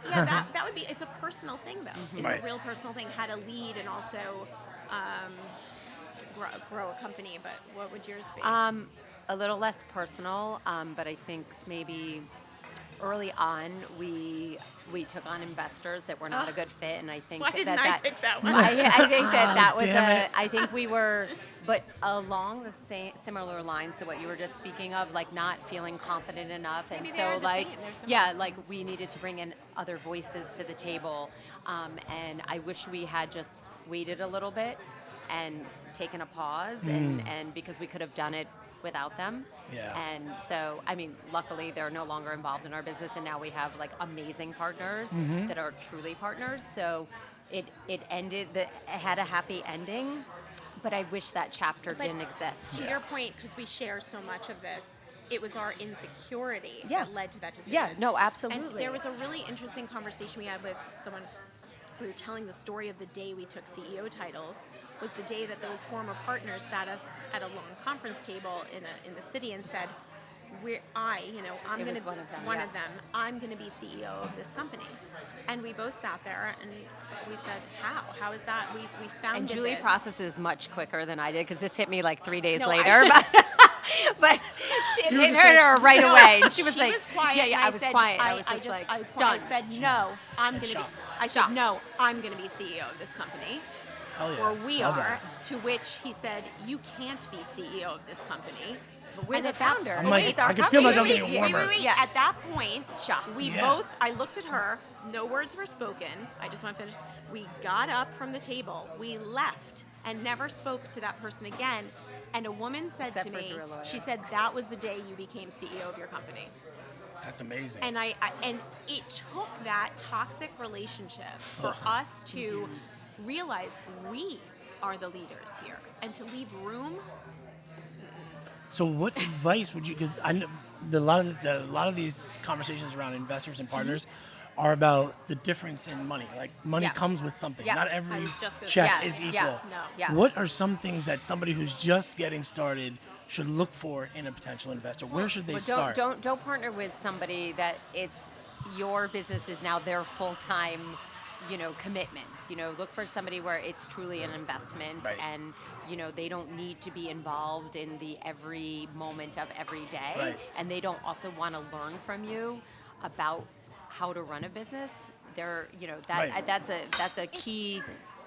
that would be. It's a personal thing though. It's Right. a real personal thing. How to lead and also grow a company. But what would yours be? A little less personal, but I think maybe early on we took on investors that were not a good fit, and I think Why didn't I pick that one? I think that was damn it. I think we were, but along the same similar lines to what you were just speaking of, like not feeling confident enough, and Maybe they so are the like same. They're similar. yeah, like we needed to bring in other voices to the table, and I wish we had just waited a little bit and taken a pause, and because we could have done it without them. Yeah. And so, I mean, luckily they're no longer involved in our business, and now we have like amazing partners that are truly partners. So it ended, it had a happy ending, but I wish that chapter But didn't exist. to your point, because we share so much of this, it was our insecurity Yeah. that led to that decision. Yeah, no, absolutely. And there was a really interesting conversation we had with someone. We were telling the story of the day we took CEO titles. Was the day that those former partners sat us at a long conference table in the city and said, I'm It going was to one of them, one yeah. of them. I'm going to be CEO of this company. And we both sat there and we said, how? How is that? We found And Julie this. processes much quicker than I did, because this hit me like 3 days No, later. But she You were hit just like- her right away. And she was like, quiet. yeah, and I was said, quiet. I was just like I stunned. said, no, I'm In going to be. shock. I said, no, I'm going to be CEO of this company. Hell yeah. Or we Love are. that. To which he said, you can't be CEO of this company. But we're And the at that- founder. I'm like, It's our I can feel company. myself wait, getting wait, wait, warmer. wait, wait. Yeah. At that point, Shock. Yeah. I looked at her, no words were spoken. I just want to finish. We got up from the table, we left, and never spoke to that person again. And a woman said Except to for me, through a lawyer. she said, that was the day you became CEO of your company. That's amazing. And and it took that toxic relationship for us to realize we are the leaders here and to leave room. So what advice would you? Because I know a lot of these conversations around investors and partners are about the difference in money. Like money Yeah. comes with something. Yeah. Not I every was just gonna check say, is yes. equal. Yeah. No. Yeah. What are some things that somebody who's just getting started should look for in a potential investor? Where should they Well, start? don't partner with somebody that it's your business is now their full-time, commitment. Look for somebody where it's truly an investment, Right. and they don't need to be involved in the every moment of every day, Right. and they don't also want to learn from you about how to run a business. They're, Right. that's a key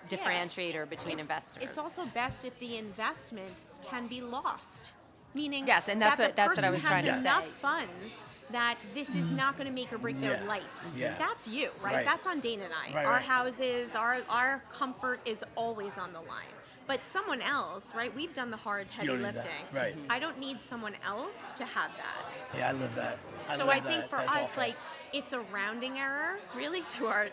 differentiator between investors. It's also best if the investment can be lost. Meaning Yes, and that's that what- the that's what I person was has trying to enough say. funds that this is not going to make or break their Yeah. life. Yeah. That's you, right? Right. That's on Dana and I. Right, Our right. houses, our comfort is always on the line. But someone else, right? We've done the hard, heavy don't need that. lifting. Right. I don't need someone else to have that. Yeah, I love that. So love I think that. for That's us, awful. like, it's a rounding error, really, to our.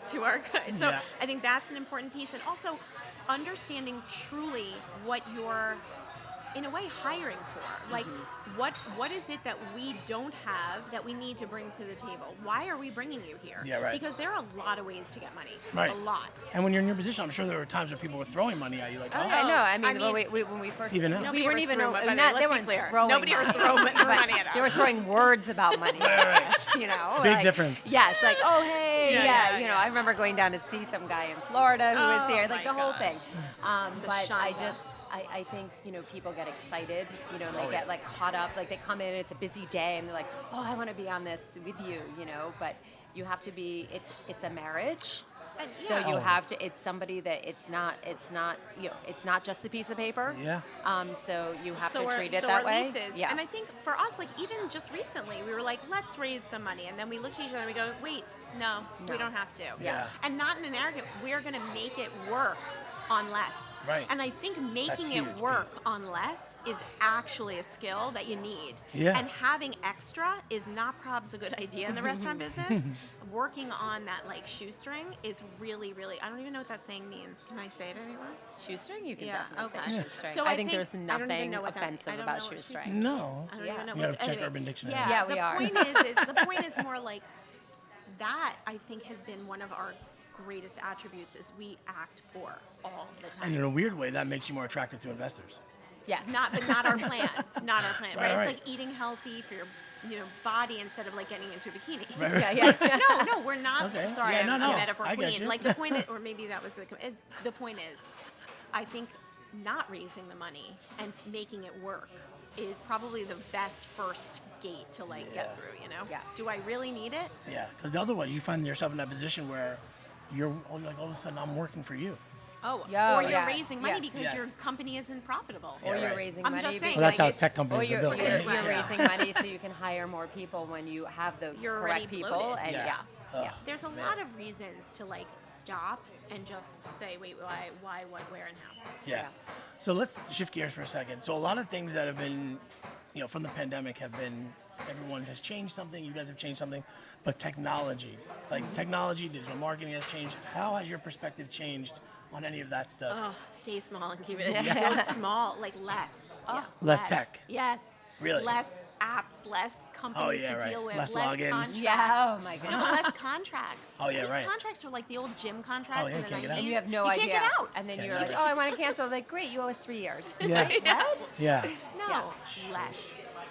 So Yeah. I think that's an important piece, and also understanding truly what you're, in a way, hiring for. Like, what is it that we don't have that we need to bring to the table? Why are we bringing you here? Yeah, right. Because there are a lot of ways to get money. Right. A lot. And when you're in your position, I'm sure there were times where people were throwing money at you, like, Oh, oh, yeah, no, I mean, I mean, when we first Even now? we Nobody weren't ever even threw money. not, Let's they be weren't clear. throwing Nobody ever money. threw money But at us. They were throwing words about money. Right. Yes, Big difference. Yes, like, oh hey, Yeah, yeah, yeah. I remember going down to see some guy in Florida who was Oh, here, like my the whole gosh. thing. It's a But shine I think people get excited, and they Oh, get yeah. like caught up, like they come in, it's a busy day, and they're like, oh, I want to be on this with you, But you have to be. It's a marriage. And, So yeah. you Oh. have to. It's somebody that it's not. It's not just a piece of paper. Yeah. So you have So to are- treat it so that are way. leases. Yeah. And I think for us, like, even just recently, we were like, let's raise some money. And then we looked at each other and we go, wait, no, we No. don't have to. Yeah. And not in an arrogant, we're going to make it work on less. Right. And I think making huge it work piece. on less is actually a skill that you need. Yeah. And having extra is not probably a good idea in the restaurant business. Working on that, like, shoestring is really, really, I don't even know what that saying means. Can I say it anymore? Shoestring, you can Yeah, definitely okay. say Yeah. shoestring. So I I think think- there's I don't even nothing know what that- offensive I don't about know what shoestring. No. I don't Yeah. even know You what gotta check Urban Dictionary. Yeah, Yeah, the we are. point is the point is more like that. I think has been one of our greatest attributes is we act poor all the time. And in a weird way, that makes you more attractive to investors. Yes. But not our plan. Not our plan. Right? Right. It's like eating healthy for your body instead of like getting into a bikini. Right, right. Yeah, yeah. No, we're not. Okay. Sorry, Yeah, no, I'm no. a metaphor I get queen. you. Like the point is, or maybe that was the point is, I think not raising the money and making it work is probably the best first gate to like Yeah. get through. Yeah. Do I really need it? Yeah, because the other way, you find yourself in that position where you're like, all of a sudden, I'm working for you. Oh, Yeah, or you're yeah, raising money yeah. because Yes. your company isn't profitable. Or Yeah, you're right. raising I'm money. just saying, Well, that's how like, tech Or companies you're, are built. you're, right? you're Yeah. raising money so you can hire more people when you have the You're correct already people. bloated. And Yeah. yeah. Ugh. Yeah. There's a lot of reasons to like stop and just say, wait, why, what, where, and how. Yeah. So let's shift gears for a second. So a lot of things that have been, from the pandemic have been, everyone has changed something. You guys have changed something, but technology, technology, digital marketing has changed. How has your perspective changed on any of that stuff? Oh, stay small and keep it go small, like less. Oh, Less tech. Yes. Really? Less apps, less companies to right. deal with, Less less logins. contracts. Yeah. Oh my No, goodness. but less contracts. Oh, yeah, These right. contracts are like the old gym contracts. Oh, yeah, in you the can't get out. 90s. And you have no you idea. Can't get out. And then Can't you're get like, out. oh, I want to cancel. Like, great, you owe us 3 years. Yeah. What? Yeah. No, Yeah. less.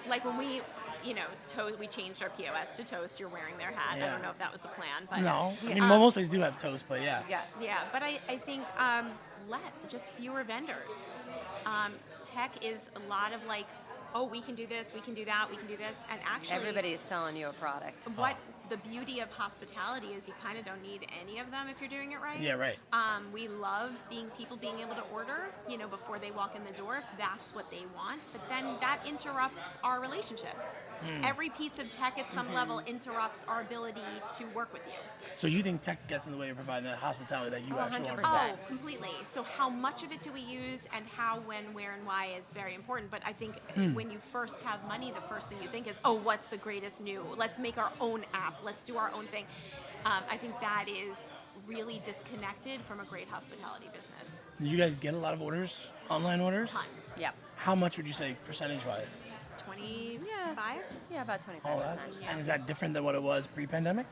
Like when we, we changed our POS to Toast. You're wearing their hat. I Yeah. don't know if that was the plan, but No. I mean, most places do have toast, but yeah. Yeah. yeah. But I think just fewer vendors. Tech is a lot of like, oh, we can do this, we can do that, we can do this, and actually Everybody is selling you a product. what the beauty of hospitality is you kind of don't need any of them if you're doing it right. Yeah, right. We love people being able to order, before they walk in the door if that's what they want. But then that interrupts our relationship. Every piece of tech at some level interrupts our ability to work with you. So you think tech gets in the way of providing the hospitality that you actually want to 100%. provide? Oh, completely. So how much of it do we use and how, when, where, and why is very important. But I think when you first have money, the first thing you think is, oh, what's the greatest new? Let's make our own app. Let's do our own thing. I think that is really disconnected from a great hospitality business. Do you guys get a lot of orders, online orders? Ton. Yep. How much would you say percentage-wise? 25? Yeah, about 25%. Oh, that's, yeah. and is that different than what it was pre-pandemic?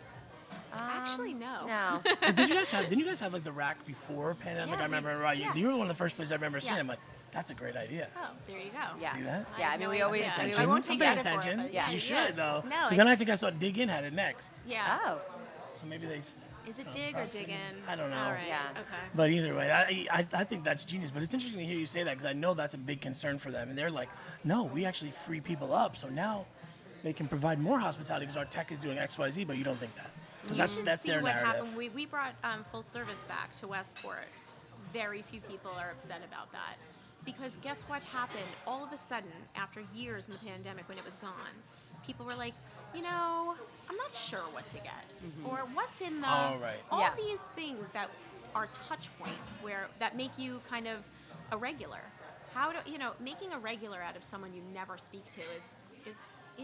Actually, no. No. But didn't you guys have like the rack before pandemic? Yeah, I remember yeah. you were one of the first places I remember seeing. Yeah. I'm like, that's a great idea. Oh, there you go. Yeah. See that? Yeah, I mean, we always- idea. we I won't I'm take paying credit for it, attention. but yeah, You yeah. should though. No, Because then I think I saw Dig In had it next. Yeah. Oh. So maybe they. Is it dig or dig in? I don't know. All right. Yeah. Okay. But either way, I think that's genius. But it's interesting to hear you say that because I know that's a big concern for them. And they're like, no, we actually free people up. So now they can provide more hospitality because our tech is doing X, Y, Z. But you don't think that. 'Cause You should that's see their what narrative. happened. We brought full service back to Westport. Very few people are upset about that. Because guess what happened? All of a sudden, after years in the pandemic when it was gone, people were like, I'm not sure what to get. Or what's in the... Oh, right. All Yeah. these things that are touch points that make you kind of a regular. Making a regular out of someone you never speak to is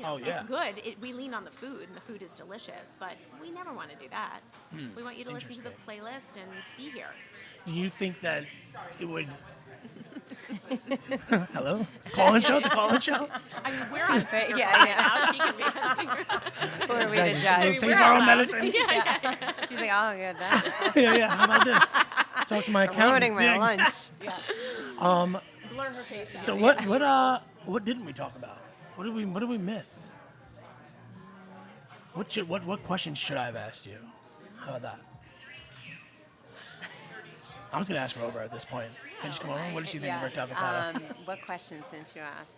Oh, yeah. it's good. We lean on the food, and the food is delicious, but we never want to do that. We want you to listen to the Interesting. playlist and be here. Do you think that it would? Hello? Call-in show? The call-in show? I mean, we're on speakerphone yeah. now. She can be on speakerphone. Who are we to Exactly. judge? Takes We're our own allowed. medicine. Yeah. She's like, oh, good. That. yeah. How about this? Talk to my I'm accountant. ruining my Yeah, lunch. exactly. Yeah. Blur her face So out. what didn't we talk about? What did we miss? What questions should I have asked you? How about that? I'm just gonna ask Rover at this point. Can you just come over? What does she think of Rick Avocado? What questions didn't you ask?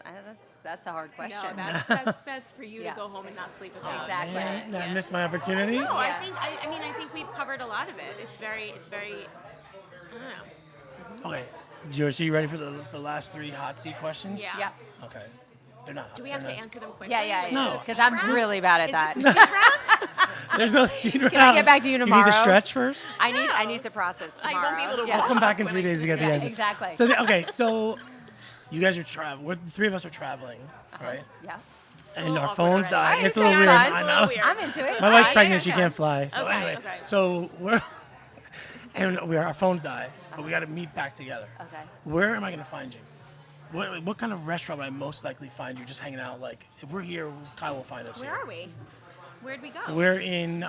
That's a hard question. No, that's for you Yeah. to go home and not sleep Oh, about. Exactly. man, I Yeah. missed my opportunity. No, Yeah. I think we've covered a lot of it. It's very. I don't know. Okay, George, are you ready for the last 3 hot seat questions? Yeah. Yep. Okay. They're not. Do we have to they're not- answer them quickly? Yeah. No. Because I'm really bad at that. Is this the speed round? There's no speed round. Can I get back to you Do you need tomorrow? to stretch first? I need to process I tomorrow. won't be able to Yeah. I'll come back in 3 days to get the Yeah, answer. exactly. So so you guys are traveling. The 3 of us are traveling, right? Yeah. And little our awkward phones right die. now. It's a little It's weird. fun. I It's a know. little weird. I'm into it. My wife's I- pregnant. She yeah. can't fly. So Okay, anyway, okay. so our phones die, but we got to meet back together. Okay. Where am I going to find you? What kind of restaurant would I most likely find you just hanging out? Like, if we're here, Kyle will find us Where here. are we? Where'd we go? We're in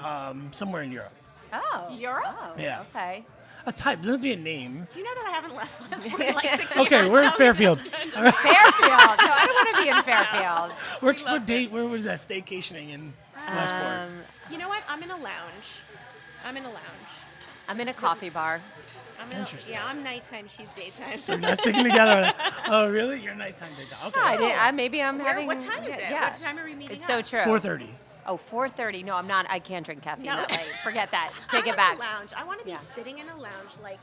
somewhere in Europe. Oh. Europe? Oh, Yeah. Okay. A type. Doesn't have to be a name. Do you know that I haven't left Westport in like 6 years? Okay, we're in now? Fairfield. Fairfield. No, I don't want to be in Fairfield. Where was that staycationing in Westport? You know what? I'm in a lounge. I'm in a coffee bar. Interesting. Yeah, I'm nighttime. She's daytime. So you're not sticking together. Oh, really? You're nighttime daytime. Okay. No, maybe I'm having. What time is it? Yeah. What time are we meeting It's up? so true. 4:30. Oh, 4:30. No, I'm not. I can't drink caffeine No. that late. Forget that. Take I'm it back. in a lounge. I want to be Yeah. sitting in a lounge, like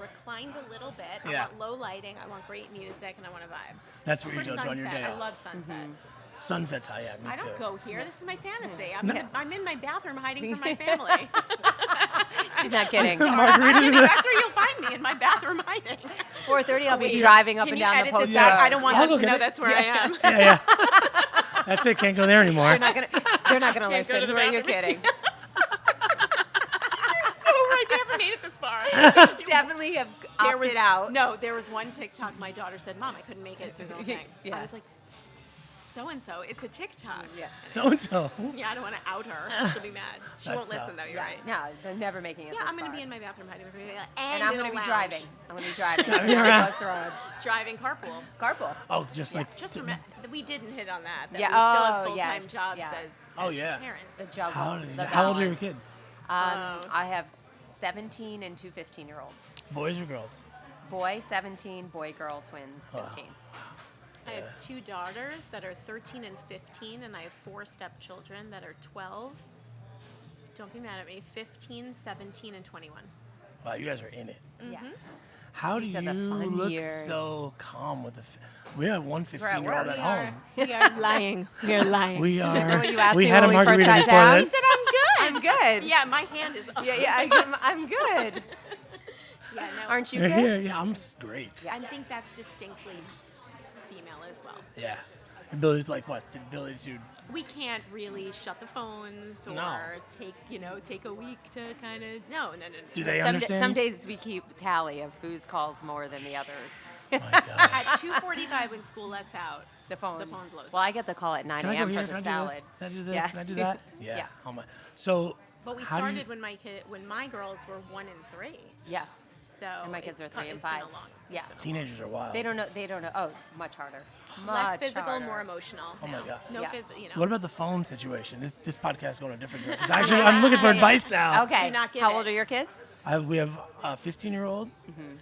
reclined a little bit. I Yeah. want low lighting. I want great music, and I want to vibe. That's where you For go to on your sunset, day I off. love sunset. Sunset tie, yeah, me I too. don't go here. This is my fantasy. No. I'm in my bathroom hiding from my family. She's not kidding. Margaritas. That's where you'll find me, in my bathroom hiding. 4:30. I'll be Wait, driving up Can and you down the edit post this out? road. I don't want I'll them go to get know it. that's where I am. Yeah. That's it. Can't go there anymore. They're not gonna. They're not gonna Can't go listen. to the Who are you bathroom. kidding? So right, they haven't made it this far. Definitely have There opted was out. No, there was one TikTok. My daughter said, "Mom, I couldn't make it through the whole thing." Yeah. I was like, "So and so, it's a TikTok." Yeah. So and so. Yeah, I don't want to out her. She'll be mad. She won't That's, listen though. You're right. No, they're never making it. Yeah, this I'm gonna far. be in my bathroom hiding from everybody, And I'm in gonna a be lounge. driving. I'm gonna be driving. Driving down the around. post road. Driving carpool. Carpool. Oh, just like. Just remember, we didn't hit on that. That Yeah, we still have oh, full-time yes, jobs yeah. as yeah. parents. The juggle. How old are your balance. kids? I have 17 and 2 15-year-olds. Boys or girls? Boy 17, boy girl twins Wow. 15. I have 2 daughters that are 13 and 15, and I have 4 stepchildren that are 12 don't be mad at me, 15, 17, and 21. Wow, you guys are in it. Yeah. How do These you are the fun look years. so calm with the? We have one We're at 15-year-old work. at home. We are lying. We are lying. We are. When you asked We me had a when we first margarita sat before down, this. I said, I'm good. Yeah, my hand is up. I'm good. Yeah, no. Aren't you Yeah, good? yeah, I'm great. I think that's distinctly female as well. Yeah. Ability to like what? The ability to. We can't really shut the phones or No. take a week to kind of no. Do they Some understand? days we keep tally of whose calls more than the others. Oh my God. At 2:45 when school lets out, The phone blows. Well, I get the call at 9 Can I go a.m. here? for Can the I do salad. this? Can I do this? Yeah. Can I do that? Yeah. Yeah. Oh my. So. But we how do you- started when my girls were 1 and 3. Yeah. So And my kids are 3 and it's been 5. a long- Yeah. it's been a long- Teenagers are wild. They don't know. Oh, much harder. Less Much physical, harder. more emotional. Oh my now. God. No Yeah. physical. What about the phone situation? This podcast is going a different direction. Actually, I'm looking for advice now. Okay. Do not give How it. old are your kids? We have a 15-year-old,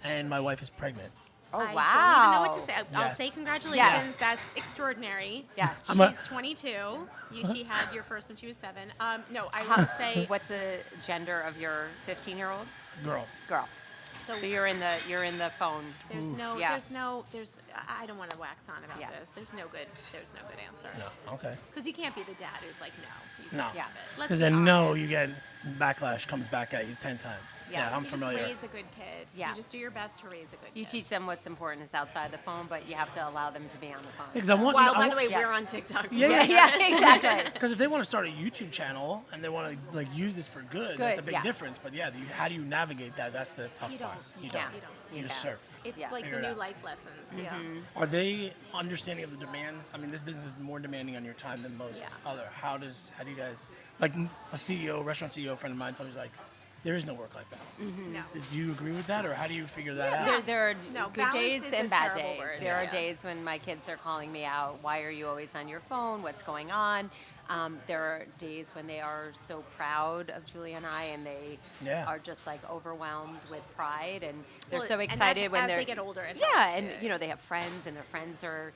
and my wife is pregnant. Oh, I wow. don't even know what to say. I'll Yes. say congratulations. Yes. That's extraordinary. Yes. She's 22. She had your first when she was 7. No, I will say. What's the gender of your 15-year-old Girl. girl? So So you're in the phone. there's no. Yeah. I don't want to wax on about Yeah. this. There's no good answer. No. Okay. Because you can't be the dad who's like, no. You No. can't have it. Let's Because be then no, honest. you get backlash comes back at you 10 times. Yeah. I'm You familiar. just raise a good kid. Yeah. You just do your best to raise a good You kid. teach them what's important is outside the phone, but you have to allow them to be on the phone. Because I want. Well, by the way, Yeah. we're on TikTok. Yeah, Yeah, exactly. Because if they want to start a YouTube channel and they want to like use this for good, that's a Good, big yeah. difference. But yeah, how do you navigate that? That's the tough You part. don't. You Yeah. don't. You don't. You You just don't. surf. It's Yeah. like Figure the it new out. life lessons. Yeah. Are they understanding of the demands? I mean, this business is more demanding on your time than most Yeah. other. How do you guys like a CEO, restaurant CEO friend of mine told me like, there is no work-life balance. No. Do you agree with that, or how do you figure that out? There are No, good balance days is a and bad terrible days. word. There are Yeah. days when my kids are calling me out. Why are you always on your phone? What's going on? There are days when they are so proud of Julie and I, and they Yeah. are just like overwhelmed with pride, and they're Well, so and excited when as they're they get older. It yeah, helps. and they have friends, and their friends are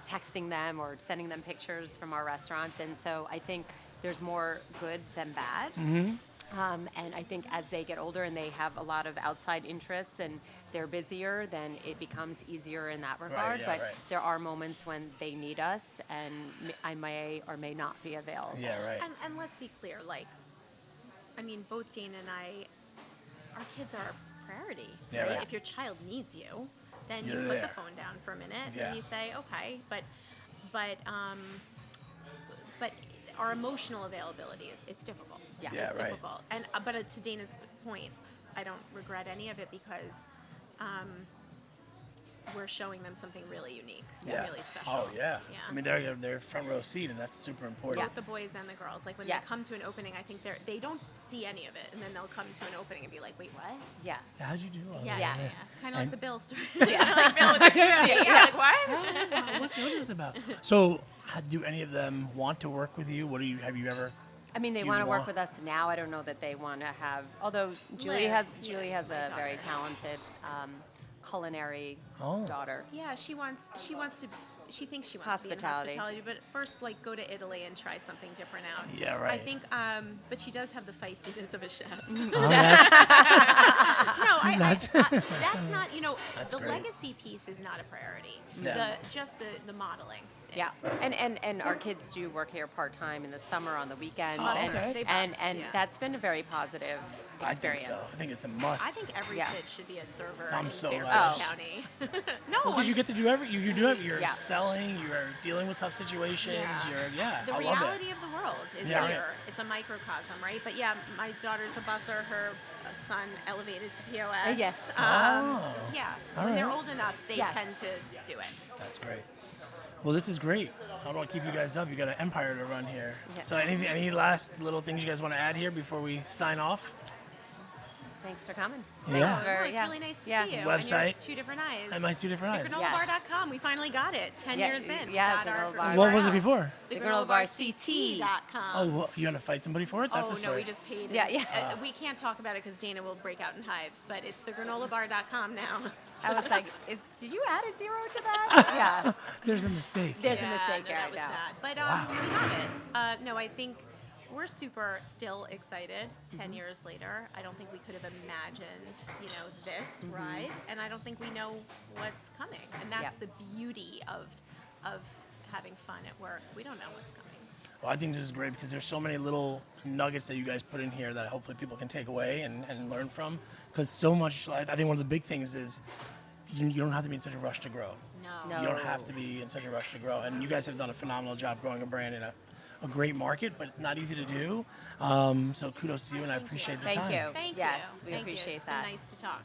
texting them or sending them pictures from our restaurants, and so I think there's more good than bad. Mm-hmm. And I think as they get older and they have a lot of outside interests and they're busier, then it becomes easier in that regard. yeah, but right. there are moments when they need us, and I may or may not be available. Yeah, right. And let's be clear, both Jane and I, our kids are a priority. Yeah, right? right. If your child needs you, then You're you put there. the phone down for a minute Yeah. and you say, okay, but our emotional availability, it's difficult. Yeah. Yeah, it's right. difficult. And but to Dana's point, I don't regret any of it because we're showing them something really unique, Yeah. really special. Oh yeah. Yeah. I mean, they're front row seat, and that's super important. Both the boys and the girls. Like when Yes. they come to an opening, I think they don't see any of it, and then they'll come to an opening and be like, "Wait, what?" Yeah. How'd you do all Yeah, that? yeah. Kind of like And- the Bill story. like Bill with the smoothie. Yeah, like what? What is this about? So, do any of them want to work with you? Have you ever? I mean, they You want to work want- with us now. I don't know that they want to have. Although Julie Liv, has yeah, a my very daughter. talented culinary Oh. daughter. Yeah, she thinks she wants to be in Hospitality. hospitality, but first, go to Italy and try something different out. Yeah, right. I think, but she does have the feistiness of a chef. Oh, that's, No, That's- that's not. That's the great. legacy piece is not a priority. Yeah. The modeling. Yeah, is. and our kids do work here part time in the summer on the weekends, Oh, and okay. They and, bust, and yeah. that's been a very positive I think experience. so. I think it's a must. I think every Yeah. kid should be a server I'm in so Fairfield glad. County. No, because you get to do you do it. You're Yeah. selling. You're dealing with tough situations. Yeah. The I love reality of the world is Yeah, right. here. It's a microcosm, right? But yeah, my daughter's a busser. Her son elevated to POS. Yes. Oh. Yeah. All When they're Uh-huh. right. old enough, they Yes. tend to do it. That's great. Well, this is great. I don't want to keep you guys up. You got an empire to run here. Yeah. So, any last little things you guys want to add here before we sign off? Thanks for coming. Yeah. Thanks for, It's really nice to yeah. see you. Website. And your two different eyes. And my two different eyes. GranolaBar.com. We finally got it. 10 Yeah, years in. yeah, We got our Granola Bar. What was it URL. before? The The Granola Bar GranolaBarCT.com. Oh, well, you want to fight somebody for it? That's oh a no, story. we just paid. Yeah, it. yeah. We can't talk about it because Dana will break out in hives. But it's the GranolaBar.com now. I was like, did you add a 0 to that? Yeah. There's a mistake. There's a mistake no, there, that was yeah. bad. But Wow. we got it. No, I think we're super still excited 10 Mm-hmm. years later. I don't think we could have imagined, this Mm-hmm. ride, and I don't think we know what's coming. And that's Yep. the beauty of having fun at work. We don't know what's coming. Well, I think this is great because there's so many little nuggets that you guys put in here that hopefully people can take away and learn from. Because so much, I think one of the big things is you don't have to be in such a rush to grow. No. You don't have to be in such a rush to grow. And you guys have done a phenomenal job growing a brand in a great market, but not easy to do. So kudos to you, and I appreciate the Thank time. you. Thank Yes, you. we Thank you. appreciate It's that. been nice to talk.